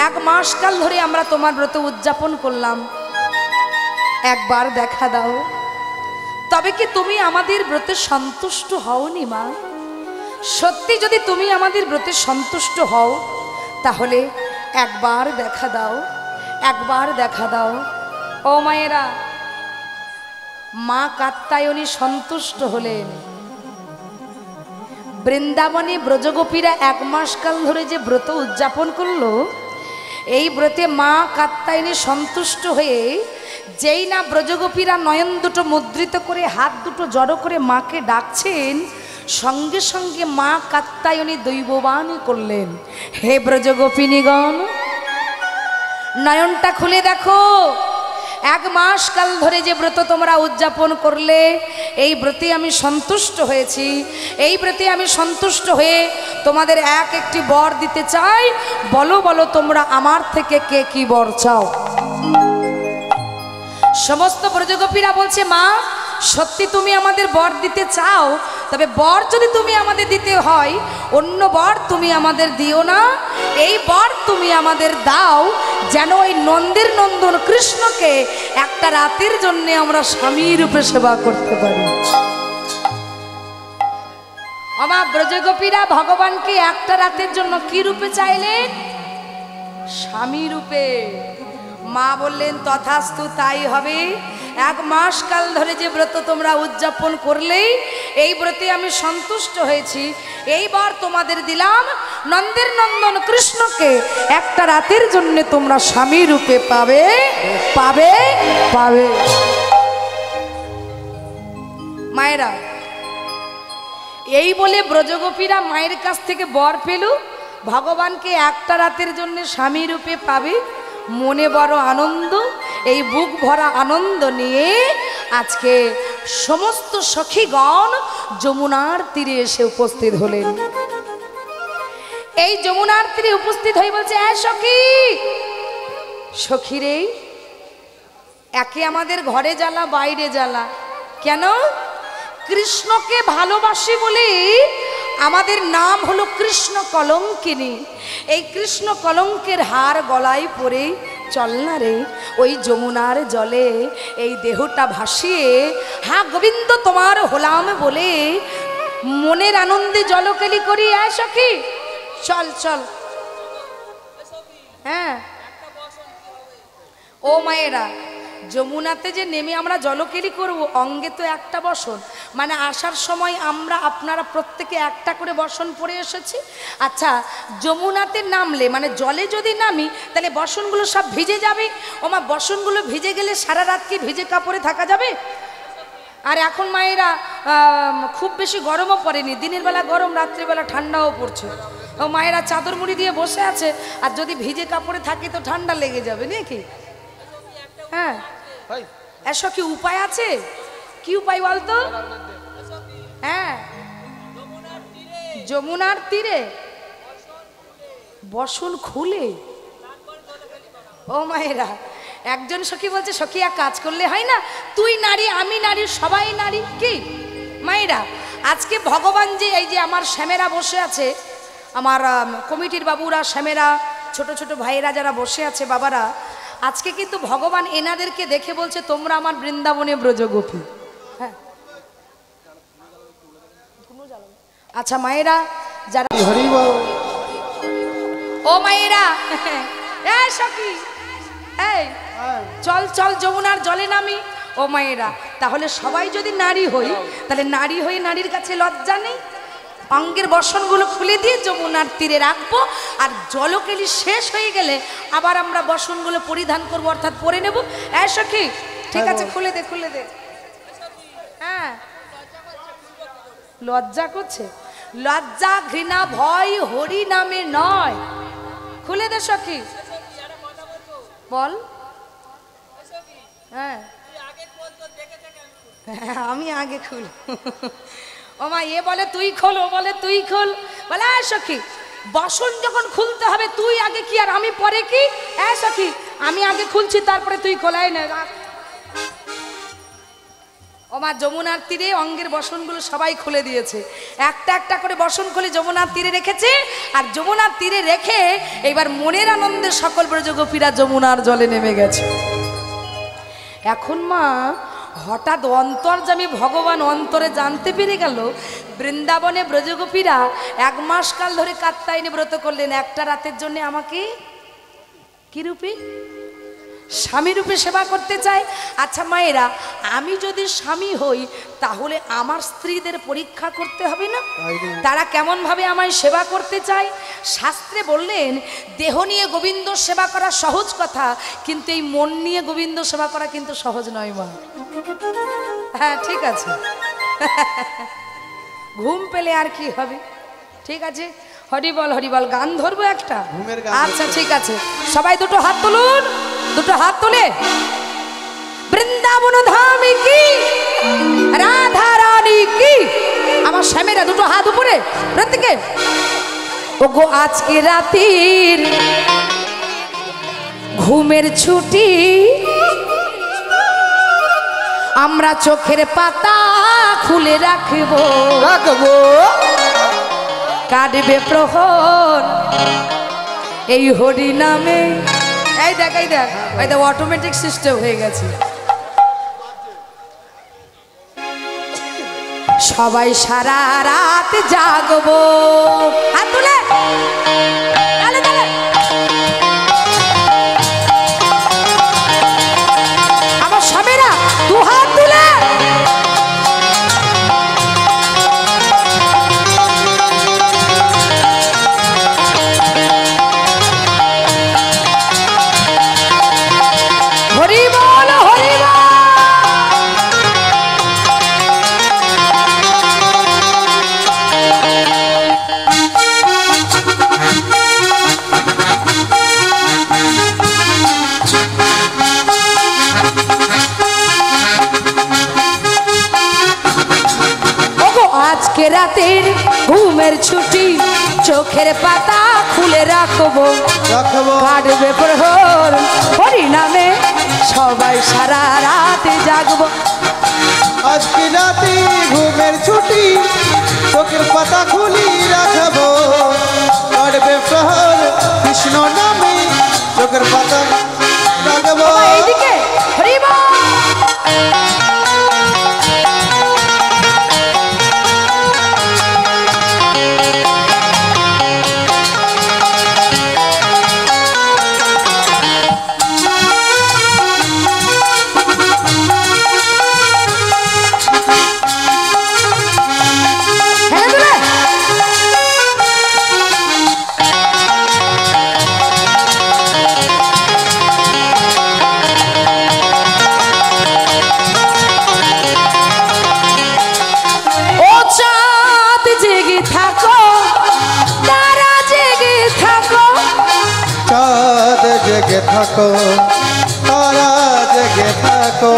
1 মাস কাল ধরে আমরা তোমার ব্রত উদযাপন করলাম, একবার দেখা দাও। তবে কি তুমি আমাদের ব্রতে সন্তুষ্ট হওনি মা? সত্যি যদি তুমি আমাদের ব্রতে সন্তুষ্ট হও তাহলে একবার দেখা দাও, একবার দেখা দাও। ও মায়েরা, মা কাত্যায়নী সন্তুষ্ট হলেন। বৃন্দাবনে ব্রজগোপীরা 1 মাস কাল ধরে যে ব্রত উদযাপন করলো, এই ব্রতে মা কাত্যায়নী সন্তুষ্ট হয়ে যেই না ব্রজগোপীরা নয়ন দুটো মুদ্রিত করে হাত দুটো জড়ো করে মাকে ডাকছেন, সঙ্গে সঙ্গে মা কাত্যায়নী দৈববাণী করলেন, হে ব্রজগোপিনীগণ, নয়নটা খুলে দেখো, 1 মাস কাল ধরে যে ব্রত তোমরা উদযাপন করলে এই ব্রতে আমি সন্তুষ্ট হয়েছি। এই ব্রতে আমি সন্তুষ্ট হয়ে তোমাদের একটি বর দিতে চাই। বলো বলো তোমরা আমার থেকে কে কি বর চাও? সমস্ত ব্রজগোপীরা বলছে মা, সত্যি তুমি আমাদের বর দিতে চাও, তবে বর যদি তুমি আমাদের দিতে হয় অন্য বর তুমি আমাদের দিও না, এই বর তুমি আমাদের দাও যেন ওই নন্দের নন্দন কৃষ্ণকে একটা রাতের জন্য আমরা স্বামী রূপে সেবা করতে পারি। আমার ব্রজগোপীরা ভগবানকে একটা রাতের জন্য কি রূপে চাইলেন? স্বামী রূপে। মা বললেন তথাস্তু, তাই হবে। 1 মাস কাল ধরে যে ব্রত তোমরা উদযাপন করলেই এই ব্রতে আমি সন্তুষ্ট হয়েছি, এইবার তোমাদের দিলাম নন্দের নন্দন কৃষ্ণকে একটা রাতের জন্য তোমরা স্বামী রূপে পাবে পাবে পাবে। মায়েরা, এই বলে ব্রজগোপীরা মায়ের কাছ থেকে বর পেল, ভগবানকে একটা রাতের জন্য স্বামী রূপে পাবে। মনে বড় আনন্দ, এই বুক ভরা আনন্দ নিয়ে আজকে সমস্ত সখীগণ যমুনার তীরে এসে উপস্থিত হলেন। এই যমুনার তীরে উপস্থিত হয়ে বলছে, সখী সখী রে, একে আমাদের ঘরে জ্বালা বাইরে জ্বালা, কেন? কৃষ্ণকে ভালোবাসি বলে আমাদের নাম হলো কৃষ্ণ কলঙ্কিনী। এই কৃষ্ণ কলঙ্কের হার গলায় পরে চল না রে ওই যমুনার জলে এই দেহটা ভাসিয়ে, হ্যাঁ গোবিন্দ তোমার হলাম বলে মনের আনন্দে জলকেলি করি। সখী চল চল। হ্যাঁ ও মায়েরা, যমুনাতে যে নেমে আমরা জলকেলি করব, অঙ্গে তো একটা বসন, মানে আসার সময় আমরা আপনারা প্রত্যেকে একটা করে বসন পরে এসেছি। আচ্ছা, যমুনাতে নামলে মানে জলে যদি নামি তাহলে বসনগুলো সব ভিজে যাবে। ওমা, বসনগুলো ভিজে গেলে সারা রাত কি ভিজে কাপড়ে থাকা যাবে? আর এখন মায়েরা খুব বেশি গরমও পড়েনি, দিনের বেলা গরম, রাত্রিবেলা ঠান্ডাও পড়ছে। ও মায়েরা চাদর মুড়ি দিয়ে বসে আছে, আর যদি ভিজে কাপড়ে থাকে তো ঠান্ডা লেগে যাবে নাকি? হ্যাঁ, এসব কি উপায় আছে? কি উপায় বলতো? হ্যাঁ, যমুনার তীরে বসন খুলে। ও মায়েরা, একজন সখী বলছে, সখী এক কাজ করলে হয় না? তুই নারী, আমি নারী, সবাই নারী। কি মায়েরা, আজকে ভগবান যে এই যে আমার শ্যামেরা বসে আছে, আমার কমিটির বাবুরা, শ্যামেরা, ছোট ছোট ভাইয়েরা যারা বসে আছে, বাবারা, আজকে কিন্তু ভগবান এনাদেরকে দেখে বলছে তোমরা আমার বৃন্দাবনে ব্রজগোপী। হ্যাঁ, আচ্ছা মায়েরা যারা, হরি বল। ও মায়েরা এই সখী, এই চল চল যমুনার জলে নামি। ও মায়েরা, তাহলে সবাই যদি নারী হই, তাহলে নারী হয়ে নারীর কাছে লজ্জা নেই? অঙ্গের বসনগুলো খুলে দিয়ে যমুনার তীরে রাখবো, আর জলকেলি শেষ হয়ে গেলে আবার আমরা বসনগুলো পরিধান করবো, অর্থাৎ পরে নেব। এই সখী, ঠিক আছে, খুলে দে খুলে দে। হ্যাঁ, লজ্জা করছে? লজ্জা, ঘৃণা, ভয় হরি নামে নয়। খুলে দে সখী, বল। হ্যাঁ, আমি আগে খুল। ও মা, এ বলে তুই খোল, ও বলে তুই খোল। বলে সখী, বসন যখন খুলতে হবে তুই আগে কি আর আমি পরে কি? সখী, আমি আগে খুলছি, তারপরে তুই খোলাই না। ও মা, যমুনার তীরে অঙ্গের বসনগুলো সবাই খুলে দিয়েছে, একটা একটা করে বসন খুলে যমুনার তীরে রেখেছে। আর যমুনার তীরে রেখে এবার মনের আনন্দে সকল ব্রজগোপীরা যমুনার জলে নেমে গেছে। এখন মা, হঠাৎ অন্তর্যামী ভগবান অন্তরে জানতে পেরে গেল বৃন্দাবনে ব্রজগোপীরা 1 মাস কাল ধরে কাত্যায়নী ব্রত করলেন, একটা রাতের জন্য আমাকে কি রূপে? স্বামী রূপে সেবা করতে চায়। আচ্ছা মায়েরা, আমি যদি স্বামী হই তাহলে আমার স্ত্রীদের পরীক্ষা করতে হবে না? তারা কেমন ভাবে আমায় সেবা করতে চায়? শাস্ত্রে বললেন, দেহ নিয়ে গোবিন্দ সেবা করা সহজ কথা, কিন্তু এই মন নিয়ে গোবিন্দ সেবা করা কিন্তু সহজ নয় মা। হ্যাঁ, ঠিক আছে। ঘুম পেলে আর কি হবে? ঠিক আছে, হরিবল হরিবল গান ধরবো একটা। আচ্ছা ঠিক আছে, সবাই দুটো হাত তুলুন, দুটো হাত তুলে বৃন্দাবন ধামে কি, রাধা রানী কি। আমার স্বামীরা দুটো হাত উপরে প্রত্যেকে। ওগো আজকে রাতের ঘুমের ছুটি, আমরা চোখের পাতা খুলে রাখবো, কাটবে প্রহর এই হরি নামে। এই দেখ এই দেখ, এই দেখ, অটোমেটিক সিস্টেম হয়ে গেছে। সবাই সারা রাত জাগবো, হাত তুলে তালে তালে। আমার স্বামীরা 2 হাত তুলে। হরি বল হরি বল। আজকে রাতের ঘুমের ছুটি, চোখের পাতা খুলে রাখবো, কাটবে প্রহর হরি নামে, সবাই সারা রাত জাগবো। আজকে রাতে ঘুমের ছুটি, চোখের পাতা খুলি রাখবো, কাটবে প্রহর কৃষ্ণ নামে, চোখের পাতা রাখবো। এইদিকে হরি বল। জেগে থাকো, তারা জেগে থাকো,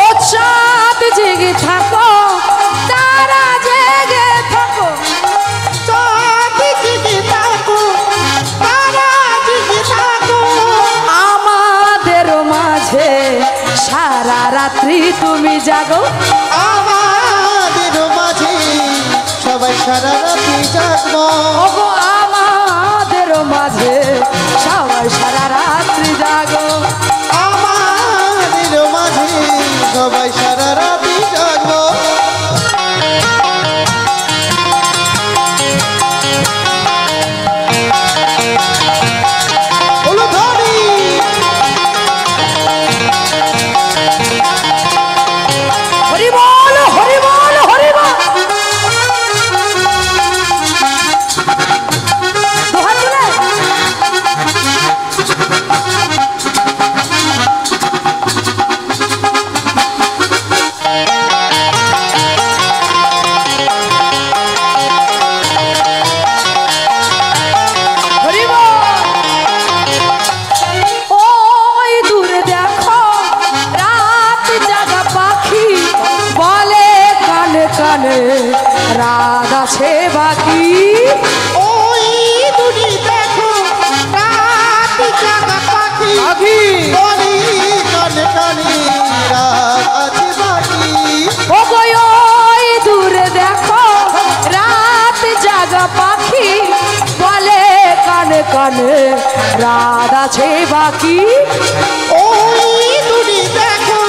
ও চাঁদ জেগে থাকো, তারা জেগে থাকো, চাঁদ জেগে থাকো, তারা জেগে থাকো। আমাদের মাঝে সারা রাত্রি তুমি জাগো, আমাদের মাঝে সবাই সারা রাত্রি জাগবো। ওগো আমাদের মাঝে সবাই সারা রাত্রি জাগো, আমাদের মাঝে সবাই সারা রাত্রি জাগবো। হলো ধরি আছে বাকি। ওই দুটি দেখো রাত জাগা পাখি পাখি বলি কানে কানে রাত আছে বাকি। ও গো ওই দূরে দেখো রাত জাগা পাখি বলে কানে কানে রাত আছে বাকি। ওই দুটি দেখো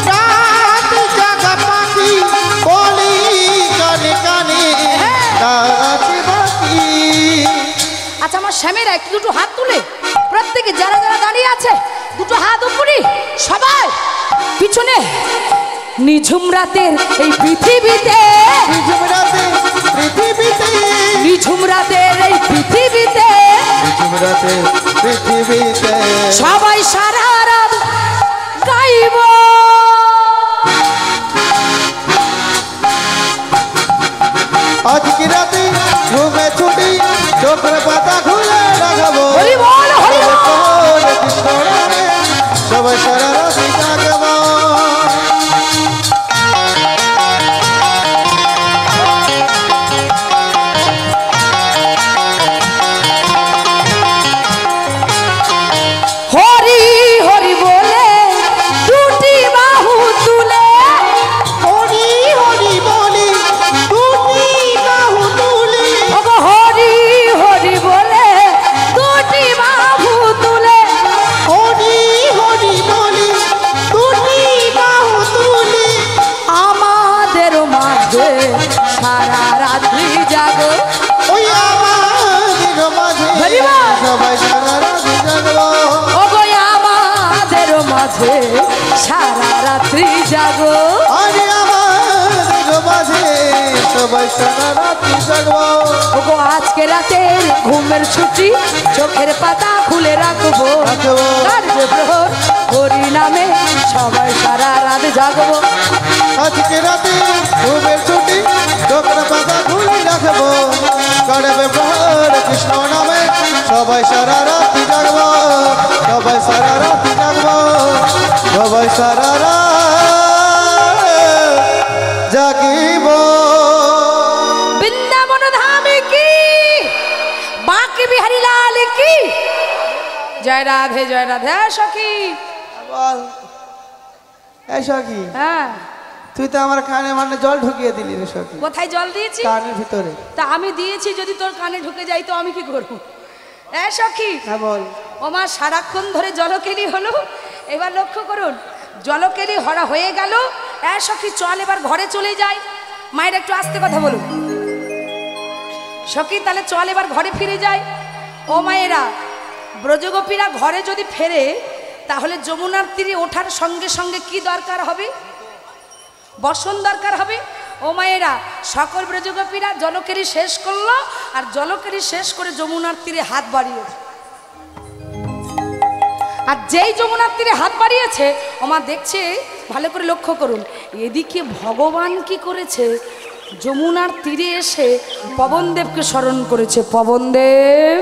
রাত জাগা পাখি বলি কানে কানে রাত আছে বাকি। আচ্ছা আমার স্বামীরা একটু দুটো হাত তুলে প্রত্যেকে যারা যারা দাঁড়িয়ে আছে দুটো হাত উপরে সবাই পিছনে নিঝুম রাতের এই পৃথিবীতে নিঝুম রাতে পৃথিবীতে নিঝুম রাতের এই পৃথিবীতে নিঝুম রাতে পৃথিবীতে সবাই সারা রাত গাইব। আজকে রাতে ঘুমে ছুটি চোখের পাতা খুলে রাখবো। হরি বল, হরি বল। হরে কৃষ্ণ নামে সবাই সারা রাতে জাগবো। হরি হরি বলে দুটি বাহু তুলে হরি হরি বলি দুটি বাহু তুলি। ওগো হরি হরি বলে দুটি বাহু তুলে হরি হরি বলি দুটি বাহু তুলি। আমাদের মাঝে সারা রাত্রি জাগো। ওই আমাদের মাঝে হরি বল। সবাই সারা রাতে জাগবো। ওগো আমাদের মাঝে সারা রাত্রি জাগো। আরে আমাদের মাঝে সবাই সারা রাতে জাগবো। ওগো আজকে রাতের ঘুমের ছুটি চোখের পাতা খুলে রাখবো। রাখবো। কার্যে প্রহর হরি নামে সবাই সারা রাত জাগবো। আজকে রাতে ঘুমের ছুটি চোখের পাতা খুলে রাখবো। করবে প্রহর কৃষ্ণ নামে সবাই সারা রাতে জাগবো। সবাই সারা রাতে জাগবো। সবাই সারা রাত জাগিব। বৃন্দাবন ধামে কি বাঁকে বিহারী লাল কি জয় রাধে জয় রাধে। হ্যাঁ সখী, বল এই সখী, হ্যাঁ তুই তো আমার কানে মানে জল ঢুকিয়ে দিলি রে সখী, কোথায় জল দিয়েছি? কানের ভিতরে। তা আমি দিয়েছি, যদি তোর কানে ঢুকে যাই তো আমি কি করবো? হ্যাঁ সখী, হ্যাঁ বল। ও মা সারাক্ষণ ধরে জলকেলি হলো, এবার লক্ষ্য করুন জলকেলি হরা হয়ে গেল। হ্যাঁ সখী চল এবার ঘরে চলে যাই। মায়ের একটু আস্তে কথা বলুন সখী, তাহলে চল এবার ঘরে ফিরে যাই। ও মায়েরা, ব্রজগোপীরা ঘরে যদি ফেরে তাহলে যমুনার তীরে ওঠার সঙ্গে সঙ্গে কি দরকার হবে? বসন দরকার হবে। ও মায়েরা, সকল ব্রজগোপীরা জলকেরি শেষ করলো, আর জলকেরি শেষ করে যমুনার তীরে হাত বাড়িয়েছে। আর যেই যমুনার তীরে হাত বাড়িয়েছে, ওমা দেখছে, ভালো করে লক্ষ্য করুন, এদিকে ভগবান কি করেছে, যমুনার তীরে এসে পবনদেবকে স্মরণ করেছে। পবনদেব,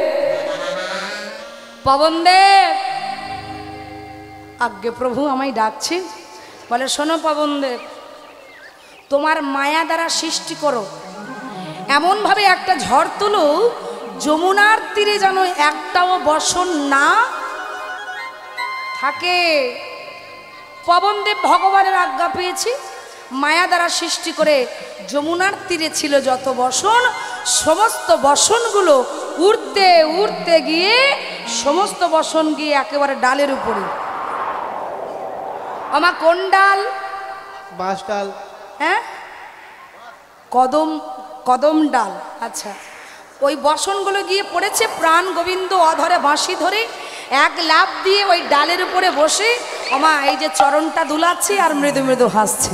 পবনদেব, আজ্ঞে প্রভু আমায় ডাকছে। বলে শোনো পবনদেব, তোমার মায়া দ্বারা সৃষ্টি করো এমনভাবে একটা ঝড় তুলো যমুনার তীরে যেন একটাও বসন না থাকে। পবনদেব ভগবানের আজ্ঞা পেয়েছি, মায়া দ্বারা সৃষ্টি করে যমুনার তীরে ছিল যত বসন, সমস্ত বসনগুলো উড়তে উড়তে গিয়ে সমস্ত বসন গিয়ে একেবারে ডালের উপরে। আমার কোন ডাল? বাঁশ ডাল। হ্যাঁ, কদম, কদম ডাল। আচ্ছা, ওই বসনগুলো গিয়ে পড়েছে। প্রাণ গোবিন্দ অধরে বাঁশি ধরে এক লাফ দিয়ে ওই ডালের উপরে বসে ওমা এই যে চরণটা দুলাচ্ছে আর মৃদু মৃদু হাসছে।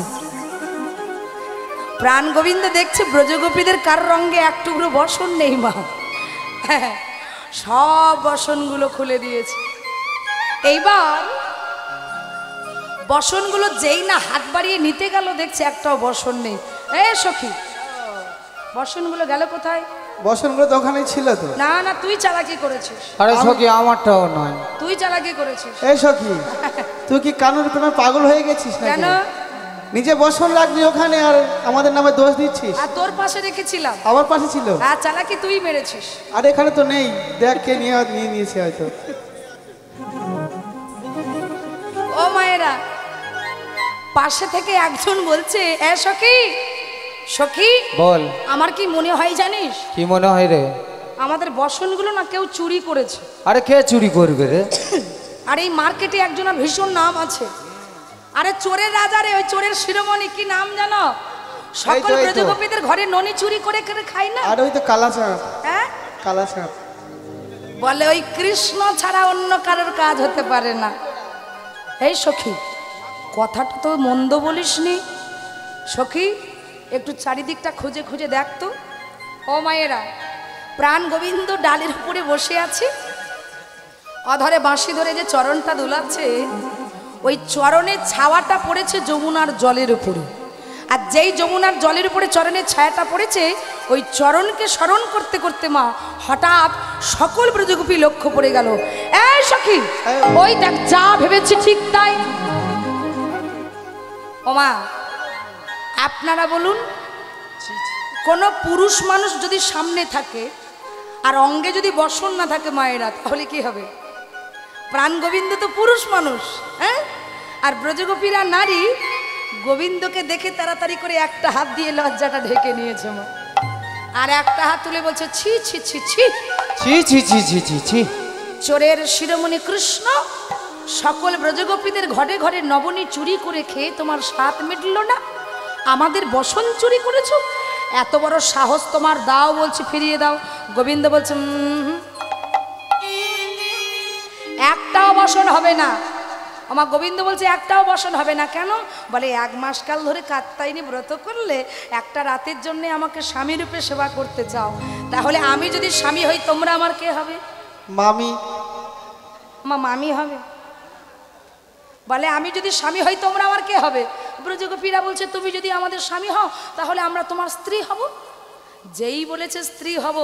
প্রাণ গোবিন্দ দেখছে ব্রজগোপীদের কার রঙে এক টুকরো বসন নেই মা, সব বসনগুলো খুলে দিয়েছে। এইবার বসনগুলো যেই না হাত বাড়িয়ে নিতে গেল, দেখছে একটাও বসন নেই। এ সখী, বসনগুলো গেল কোথায়? বসনগুলো তো ওখানেই ছিল তো। না না, তুই চালাকি করেছিস। আরে সখী, আমারটাও নয়। তুই চালাকি করেছিস। এই সখী, তুই কি কানুর প্রেমে পাগল হয়ে গেছিস কেন? নাকি? নিজে বসন রাখবি ওখানে আর আমাদের নামে দোষ দিচ্ছিস। আর তোর পাশে রেখেছিলাম। আমার পাশে ছিল। আর চালাকি তুই মেরেছিস। আর এখানে তো নেই, দেখ কে নিয়ে নিয়েছে হয়তো। ও মায়েরা, পাশে থেকে একজন বলছে, এ সখী সখী বল। আমার কি মনে হয় জানিস? কি মনে হয় রে? আমাদের বসনগুলো না কেউ চুরি করেছে। আরে কে চুরি করবে রে? আর এই মার্কেটে একজনের ভীষণ নাম আছে। আরে চোরের রাজা রে, ওই চোরের শিরোমণি কি নাম জানো? সকল এই তো। ব্রজগোপীদের ঘরে ননি চুরি করে করে খায় না। আর ওই তো কালা সাপ, হ্যাঁ, কালা সাপ। বলে ওই কৃষ্ণ ছাড়া অন্য কারোর কাজ হতে পারে না। এই সখী, কথাটা তো মন্দ বলিসনি। সখী, একটু চারিদিকটা খুঁজে খুঁজে দেখতো। ও মায়েরা, প্রাণ গোবিন্দ ডালের উপরে বসে আছে, অধরে বাঁশি ধরে যে চরণটা দুলাচ্ছে, ওই চরণের ছাওয়াটা পড়েছে যমুনার জলের উপরে। আর যেই যমুনার জলের উপরে চরণের ছায়াটা পড়েছে, ওই চরণকে স্মরণ করতে করতে মা হঠাৎ সকল ব্রজগোপী লক্ষ্য পড়ে গেল। এই সখী, ওই দেখ, যা ভেবেছি ঠিক তাই। ও মা, আপনারা বলুন, কোন পুরুষ মানুষ যদি সামনে থাকে আর অঙ্গে যদি বসন না থাকে মায়েরা, তাহলে কি হবে? প্রাণ গোবিন্দ তো পুরুষ মানুষ, হ্যাঁ? আর ব্রজগোপীরা নারী। গোবিন্দকে দেখে তাড়াতাড়ি করে একটা হাত দিয়ে লজ্জাটা ঢেকে নিয়েছে মা, আর একটা হাত তুলে বলছে, ছি ছি ছি ছি ছি ছি ছি ছি ছি ছি। চোরের শিরোমণি কৃষ্ণ, সকল ব্রজগোপীদের ঘরে ঘরে নবনী চুরি করে খেয়ে তোমার স্বাদ মিটল না, আমাদের বসন চুরি করেছো? এত বড় সাহস তোমার, দাও বলছি, ফিরিয়ে দাও। গোবিন্দ বলছে, একটাও বসন হবে না। আমার গোবিন্দ বলছে, একটাও বসন হবে না। কেন? বলে, 1 মাস কাল ধরে কাত্যায়নী ব্রত করলে একটা রাতের জন্য আমাকে স্বামী রূপে সেবা করতে চাও, তাহলে আমি যদি স্বামী হই, তোমরা আমার কে হবে? মামি। আমার মামি হবে। বলে, আমি যদি স্বামী হই, তোমরা আমার কে হবে? ব্রজগোপীরা বলছে, তুমি যদি আমাদের স্বামী হও, তাহলে আমরা তোমার স্ত্রী হব। যেই বলেছে স্ত্রী হব,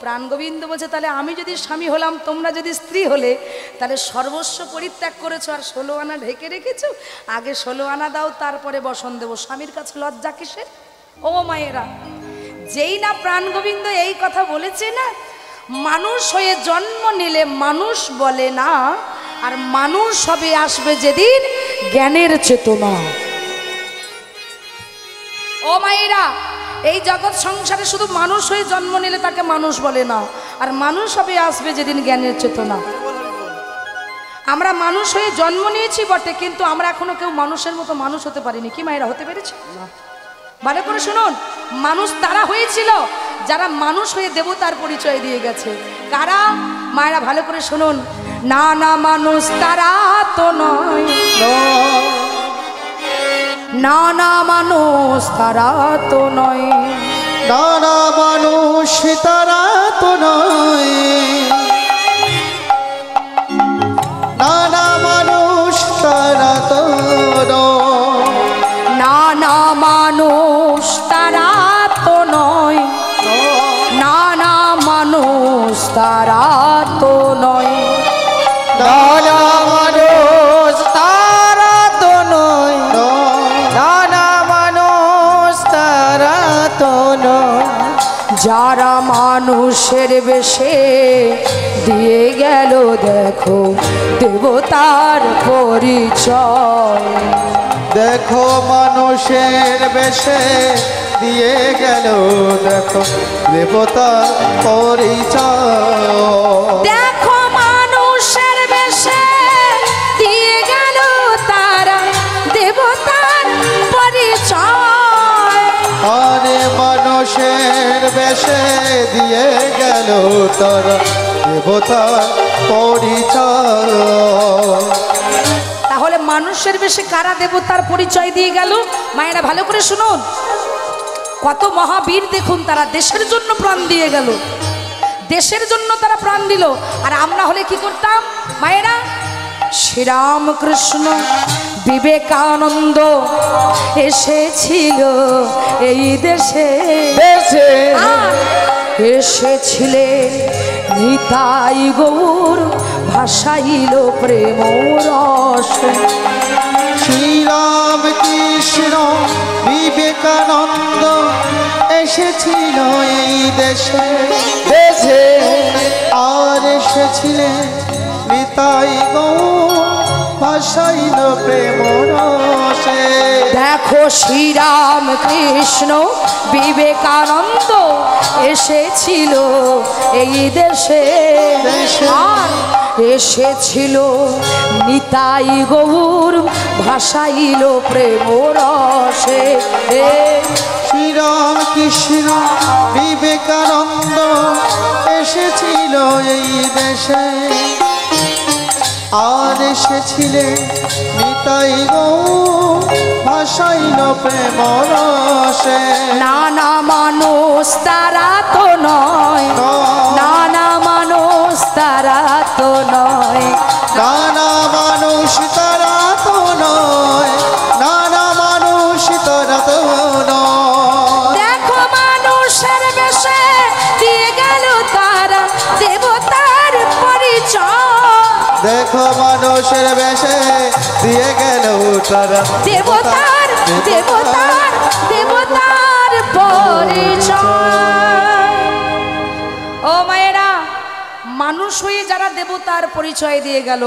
প্রাণ গোবিন্দ বলছে, তাহলে আমি যদি স্বামী হলাম, তোমরা যদি স্ত্রী হলে, তাহলে সর্বস্ব পরিত্যাগ করেছো আর 16 আনা ঢেকে রেখেছো। আগে 16 আনা দাও, তারপরে বসন দেবো। স্বামীর কাছে লজ্জা কিসের? ও মায়েরা, যেই না প্রাণ গোবিন্দ এই কথা বলেছে না, মানুষ হয়ে জন্ম নিলে মানুষ বলে না, আর মানুষ হবে আসবে যেদিন জ্ঞানের চেতনা। ও মায়েরা, এই জগৎ সংসারে শুধু মানুষ হয়ে জন্ম নিলে তাকে মানুষ বলে না, আর মানুষ হবে আসবে যেদিন জ্ঞানের চেতনা। আমরা মানুষ হয়ে জন্ম নিয়েছি বটে, কিন্তু আমরা এখনো কেউ মানুষের মতো মানুষ হতে পারিনি। কি মায়েরা, হতে পেরেছে? ভালো করে শুনুন, মানুষ তারা হয়েছিল যারা মানুষ হয়ে দেবতার পরিচয় দিয়ে গেছে। কারা? মায়েরা ভালো করে শুনুন, না না মানুষ তারা তো নয়, না না মানুষ তারা তো নয়, না না মানুষ তারা তো নয়, না না মানুষ তারা তো নয়, না না মানুষ তারা তো নয়, না না মানুষ তারা তো নয়, না না মানুষ তারা তো নয়, না না মানুষ তারা তো নয়। যারা মানুষের বেশে দিয়ে গেল দেখো দেবতার পরিচয়, দেখো মানুষের বেশে দিয়ে গেল দেখো দেবতার পরিচয়, দেখো মানুষের বেশে দিয়ে গেল তারা দেবতার পরিচয়, আরে মানুষের বেশে দিয়ে গেল তারা দেবতার পরিচয়। তাহলে মানুষের বেশে কারা দেবতার পরিচয় দিয়ে গেল? মায়েরা ভালো করে শুনুন, কত মহাবীর দেখুন, তারা দেশের জন্য প্রাণ দিয়ে গেল, দেশের জন্য তারা প্রাণ দিল। আর আমরা হলে কি করতাম মায়েরা? শ্রীরামকৃষ্ণ বিবেকানন্দ এসেছিল এই দেশে, দেশে আর এসেছিলেন নিতাই গৌর ভাসাইল প্রেম রস। শ্রীরাম কৃষ্ণ কৃষ্ণ বিবেকানন্দ এসেছিল এই দেশে দেশে আর এসেছিলেন নিতাই গৌর ভাসাইল প্রেম রসে দেখো শ্রীরাম কৃষ্ণ বিবেকানন্দ এসেছিল এই দেশে আর এসেছিল নিতাই গৌর ভাসাইল প্রেম রসে শ্রীরাম কৃষ্ণ বিবেকানন্দ এসেছিল এই দেশে আর এসেছিলেন নিতাই গৌর ভাসাইল প্রেম রসে নানা মানুষ তারা তো নয়, নানা মানুষ তারা তো নয়, নানা মানুষ তারা তো নয়, নানা মানুষ তারা তো নয়। দেখো মানুষের বেশে দিয়ে গেল তারা দেবতার পরিচয়, দেখো মানুষের বেশে দিয়ে গেল তারা দেবতার দেবতার দেবতার পরিচয়। ও মায়েরা, মানুষ হয়ে যারা দেবতার পরিচয় দিয়ে গেল,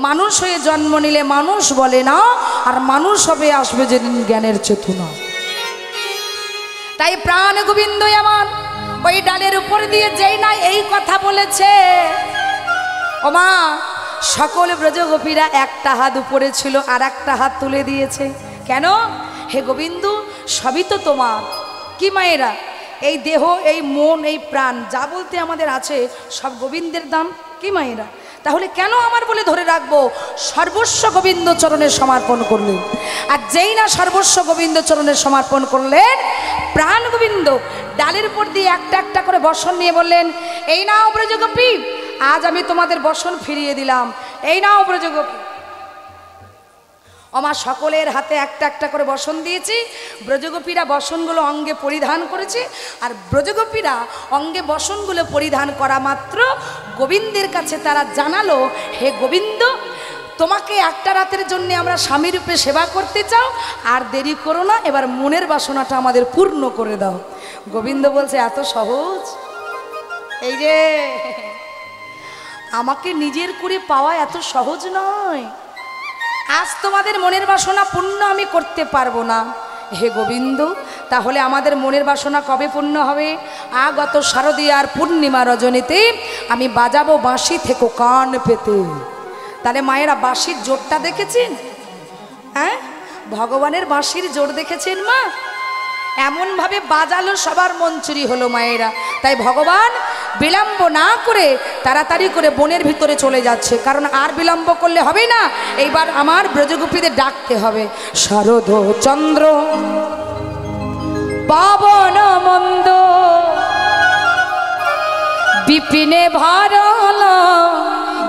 মানুষ হয়ে জন্ম নিলে মানুষ বলে না, আর মানুষ হবে আসবে যেদিন জ্ঞানের চেতনা। তাই প্রাণ গোবিন্দ আমার ওই ডালের উপর দিয়ে যেই না এই কথা বলেছে, ও মা, সকল ব্রজগোপীরা একটা হাত উপরে ছিল আর একটা হাত তুলে দিয়েছে। কেন? হে গোবিন্দ, সবই তো তোমার। কি মায়েরা, এই দেহ, এই মন, এই প্রাণ যা বলতে আমাদের আছে সব গোবিন্দের দান। কি মায়েরা, তাহলে কেন আমার বলে ধরে রাখবো? সর্বস্ব গোবিন্দ চরণে সমর্পণ করলেন, আর যেই না সর্বস্ব গোবিন্দ চরণে সমর্পণ করলেন, প্রাণ গোবিন্দ ডালের উপর দিয়ে একটা একটা করে বসন নিয়ে বললেন, এই নাও ব্রজগোপী, আজ আমি তোমাদের বসন ফিরিয়ে দিলাম, এই নাও ব্রজগোপী। আমার সকলের হাতে একটা একটা করে বসন দিয়েছি। ব্রজগোপীরা বসনগুলো অঙ্গে পরিধান করেছে, আর ব্রজগোপীরা অঙ্গে বসনগুলো পরিধান করা মাত্র গোবিন্দের কাছে তারা জানালো, হে গোবিন্দ, তোমাকে একটা রাতের জন্য আমরা স্বামী রূপে সেবা করতে চাও, আর দেরি করো না, এবার মনের বাসনাটা আমাদের পূর্ণ করে দাও। গোবিন্দ বলছে, এত সহজ? এই যে আমাকে নিজের করে পাওয়া এত সহজ নয়। আজ তোমাদের মনের বাসনা পূর্ণ আমি করতে পারবো না। হে গোবিন্দ, তাহলে আমাদের মনের বাসনা কবে পূর্ণ হবে? আগত শারদীয়ার পূর্ণিমা রজনীতে আমি বাজাবো বাঁশি থেকে কান পেতে। তাহলে মায়েরা বাঁশির জোরটা দেখেছেন? হ্যাঁ, ভগবানের বাঁশির জোর দেখেছেন মা? এমনভাবে বাজালো সবার মন চুরি হলো মায়েরা। তাই ভগবান বিলম্ব না করে তাড়াতাড়ি করে বনের ভিতরে চলে যাচ্ছে, কারণ আর বিলম্ব করলে হবে না। এইবার আমার ব্রজগোপীদের ডাকতে হবে। শারদ চন্দ্র পাবন মন্দ বিপিনে ভরল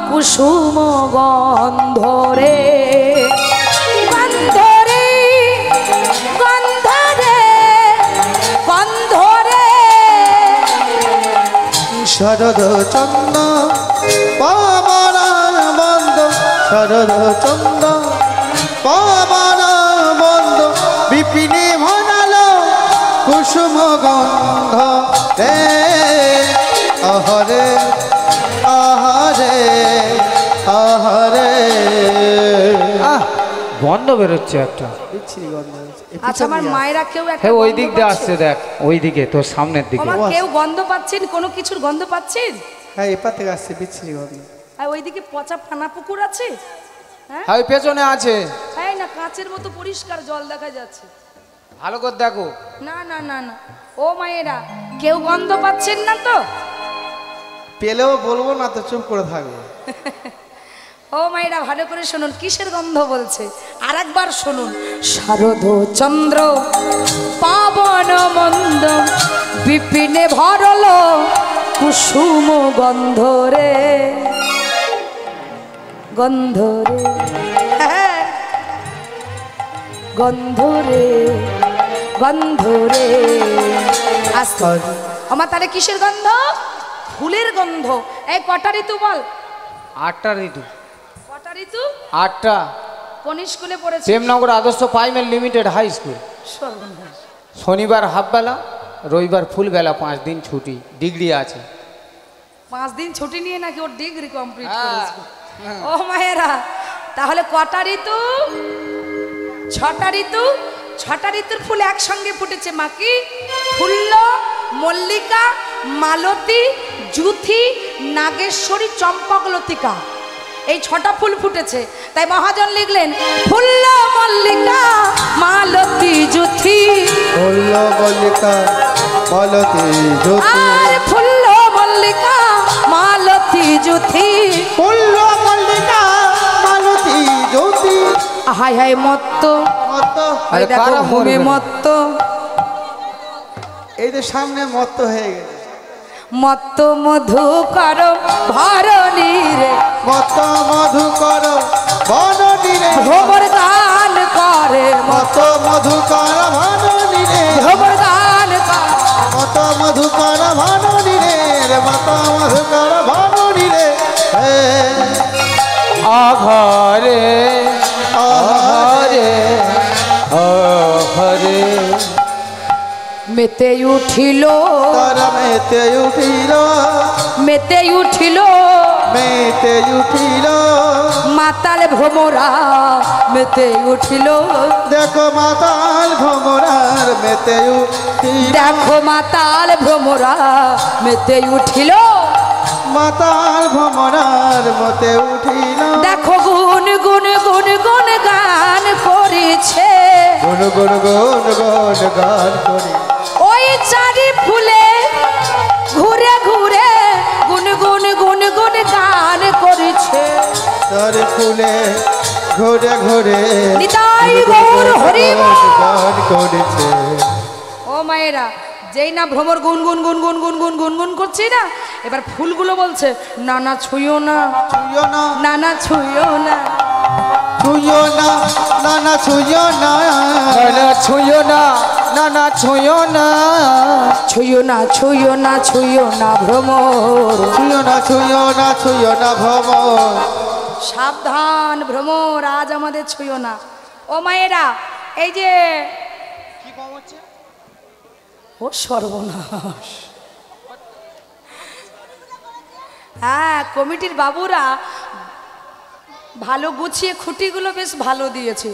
কুসুম গন্ধরে, গন্ধরে গন্ধরে গন্ধরে। শরদ চন্দ্র পাবন বন্ধ, শরদ চন্দ্র পাবন বন্ধ বিপিনে ভরালো কুসুম গন্ধ রে। আহরে আহরে আহরে, গন্ধ বেরোচ্ছে একটা। বিচ্ছিরি গন্ধ হচ্ছে। আচ্ছা, আমার মায়েরা কেউ একটা হ্যাঁ, ওই গন্ধ দিক দিয়ে পাচ্ছে? আসছে, দেখ ওই দিকে, তোর সামনের দিকে। আমার কেউ গন্ধ পাচ্ছেন? কোনো কিছুর গন্ধ পাচ্ছেন? হ্যাঁ, এপার থেকে আসছে বিচ্ছিরি গন্ধ। আর ওইদিকে পচা পানা পুকুর আছে? হ্যাঁ, হ্যাঁ, ওই পেছনে আছে। হ্যাঁ, না কাঁচের মতো পরিষ্কার জল দেখা যাচ্ছে। ভালো করে দেখো। না না না না, ও মায়েরা, কেউ গন্ধ পাচ্ছেন না তো? পেলেও বলবো না তো, চুপ করে থাকবো। ও মায়েরা, ভালো করে শুনুন, কিসের গন্ধ বলছে, আর একবার শুনুন। শারদ চন্দ্র পাবন মন্দ বিপিনে ভরল কুসুম গন্ধরে, গন্ধরে, হ্যাঁ, গন্ধরে গন্ধরে। আস্তে আমার, তাহলে কিসের গন্ধ? ফুলের গন্ধ। এই কটা ঋতু বল? 8টা ঋতু। কটা ঋতু? 8টা। কোন স্কুলে পড়েছে? প্রেমনগর আদর্শ প্রাইমারি লিমিটেড হাই স্কুল। সর্বনাশ। শনিবার হাফবেলা, রবিবার ফুলবেলা, 5 দিন ছুটি, ডিগ্রি আছে। 5 দিন ছুটি নিয়ে নাকি ওর ডিগ্রি কমপ্লিট হ্যাঁ। করেছে? ও মায়েরা, তাহলে কটা ঋতু? 6টা ঋতু। 6টা ঋতুর ফুল একসঙ্গে ফুটেছে মা। কি? ফুল্ল, মল্লিকা, মালতী, জুথি, নাগেশ্বরী, চম্পকলতিকা। এই 6টা ফুল ফুটেছে। তাই মহাজন লিখলেন ফুল্ল, মল্লিকা, মালতী, জুথি। ফুল্ল মল্লিকা মালতী জ্যোতি। আর ফুল্ল, মল্লিকা, মালতী, জুথি। ফুল্ল মল্লিকা মালতী জ্যোতি। হায় হায় মত্ত, মত্ত। আরে দেখো কারা ভূমি মরবে? মত্ত। এই যে সামনে মত্ত হয়ে গেছে। মত্ত মধু কর ভরণী রে, মত্ত মধুকর বননী রে। ভ্রমর গান করে, মত মধুকর ভাননী রে। ভ্রমর গান করে। মত মধুকর ভাননী রে। মত মধুকর ভাননী রে। হে আঘরে আঘরে আঘরে মেতে উঠিল, তার মেতে উঠিল। মেতে উঠিল মেতে উঠিল। মাতাল ভ্রমরা, মেতে উঠিল। দেখো মাতাল ভ্রমরার মেতে উঠিল। দেখো মাতাল ভ্রমরা, মেতে উঠিল। মাতাল ভ্রমরার মতে উঠিল। দেখো গুন গুন গুন গুন গান করেছে গুন গুন গুন গুন গান করি। ওই চারি ফুলে ঘুরে ঘুরে গুন গুন গুন গুন গান করেছে। তার ফুলে ঘুরে ঘুরে নিতাই গৌর হরি বল। গান করেছে। ও মায়েরা, যেই না ভ্রমর গুন গুন গুন গুন গুন গুন গুন গুন করছি না, এবার ফুলগুলো বলছে না না ছুঁয়ো না, ছুঁয়ো না, না না ছুঁয়ো না। ছুঁয়ো না, না না ছুঁয়ো না। না ছুঁয়ো না, না না ছুঁয়ো না, ছুঁয়ো না ছুঁয়ো না ছুঁয়ো না ভ্রমর। ছুঁয়ো না, ছুঁয়ো না, ছুঁয়ো না ভ্রমর। সাবধান ভ্রমর, আজ আমাদের ছুঁয়ো না। ও মায়েরা, এই যে ও সর্বনাশ। হ্যাঁ, কমিটির বাবুরা ভালো গুছিয়ে খুঁটিগুলো বেশ ভালো দিয়েছে,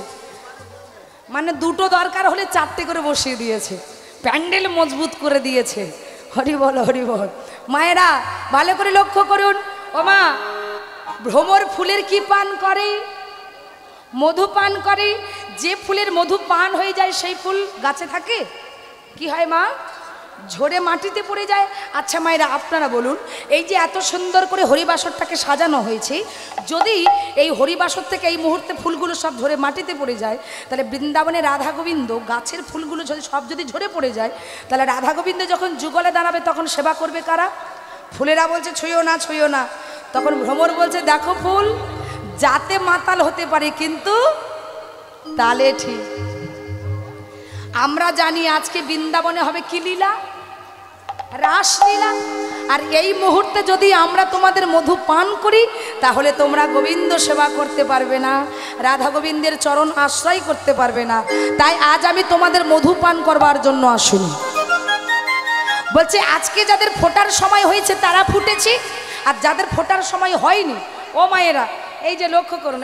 মানে দুটো দরকার হলে 4টে করে বসিয়ে দিয়েছে, প্যান্ডেল মজবুত করে দিয়েছে। হরি বল হরি বল। মায়েরা ভালো করে লক্ষ্য করুন। ও মা, ভ্রমর ফুলের কি পান করে? মধু পান করে। যে ফুলের মধু পান হয়ে যায় সেই ফুল গাছে থাকে? কি হয় মা? ঝরে মাটিতে পড়ে যায়। আচ্ছা মায়েরা, আপনারা বলুন, এই যে এত সুন্দর করে হরিবাসরটাকে সাজানো হয়েছে, যদি এই হরিবাসর থেকে এই মুহূর্তে ফুলগুলো সব ঝরে মাটিতে পড়ে যায়, তাহলে বৃন্দাবনে রাধা গোবিন্দ গাছের ফুলগুলো যদি সব যদি ঝরে পড়ে যায়, তাহলে রাধা গোবিন্দ যখন যুগলে দাঁড়াবে তখন সেবা করবে কারা? ফুলেরা বলছে ছুঁয়ো না ছুঁয়ো না। তখন ভ্রমর বলছে দেখো ফুল, যাতে মাতাল হতে পারে কিন্তু তালে ঠিক। আমরা জানি আজকে বৃন্দাবনে হবে কি লীলা? রাসলীলা। আর এই মুহূর্তে যদি আমরা তোমাদের মধু পান করি, তাহলে তোমরা গোবিন্দ সেবা করতে পারবে না, রাধা গোবিন্দের চরণ আশ্রয় করতে পারবে না। তাই আজ আমি তোমাদের মধু পান করবার জন্য আসিনি। বলছে আজকে যাদের ফোটার সময় হয়েছে তারা ফুটেছে, আর যাদের ফোটার সময় হয়নি, ও মায়েরা এই যে লক্ষ্য করুন,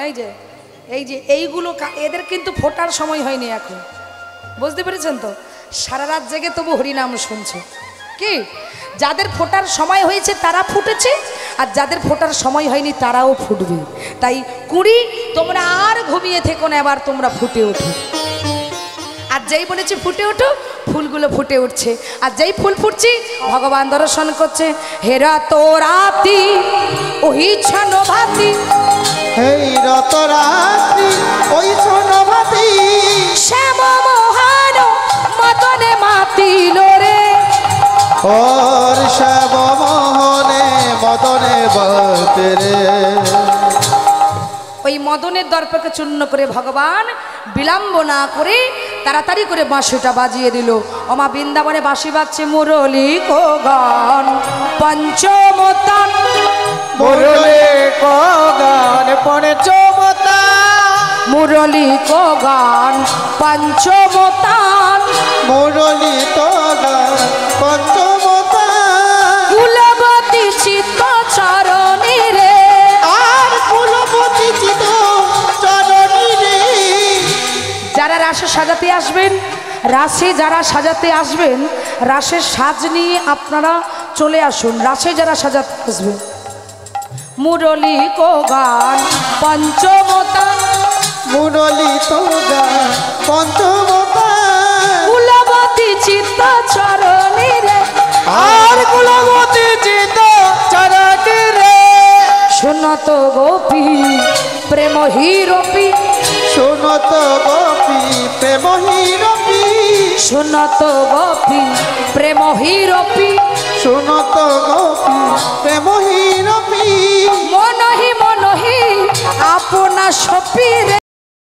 এই যে এইগুলো এদের কিন্তু ফোটার সময় হয়নি এখন। বুঝতে পেরেছেন তো? সারা রাত জেগে তবু হরিনাম শুনছে। কি? যাদের ফোটার সময় হয়েছে তারা ফুটেছে, আর যাদের ফোটার সময় হয়নি তারাও ফুটবে। তাই কুড়ি, তোমরা আর ঘুমিয়ে থেকো না, এবার তোমরা ফুটে ওঠো। আর যেই বলেছি ফুটে ওঠো, ফুলগুলো ফুটে উঠছে। আর যেই ফুল ফুটছি, ভগবান দর্শন করছে। হেরা তো রাতি ওই ছনভাতি, হেই রত রাত্রি ওই ছনভাতি, শ্যাম মোহন মদনে মাতিল রে। ওর শ্যাম মোহনে মদনে বাতে রে। ওই মদনের দর্পকে চূর্ণ করে ভগবান বিলম্ব না করে তাড়াতাড়ি করে বাঁশিটা বাজিয়ে দিল। ওমা বৃন্দাবনে বাঁশি বাজছে মুরলী কো গান পঞ্চমতান, মুরলী কো গান পঞ্চমতা, মুরলী কো গান পঞ্চমতান মুরলী তো গান পঞ্চমতান কুলবতী চিত্ত চরণী রে আর কুলবতী চিত চরণী রে। যারা রাসে সাজাতে আসবেন, রাসে যারা সাজাতে আসবেন, রাসের সাজ নিয়ে আপনারা চলে আসুন। রাসে যারা সাজাতে আসবেন, মুরলী কো গান পঞ্চমতান মুরলী তো গান পঞ্চমতান কুলবতী চিত্ত চরণী রে আর কুলবতী চিত চরণী রে। শুনত গোপী প্রেম হিরপি শুনত গোপী প্রেম হিরপি শুনত গোপী প্রেম হিরপি শুনত গোপী প্রেম হিরপি মনহি মনহি আপনা সপি রে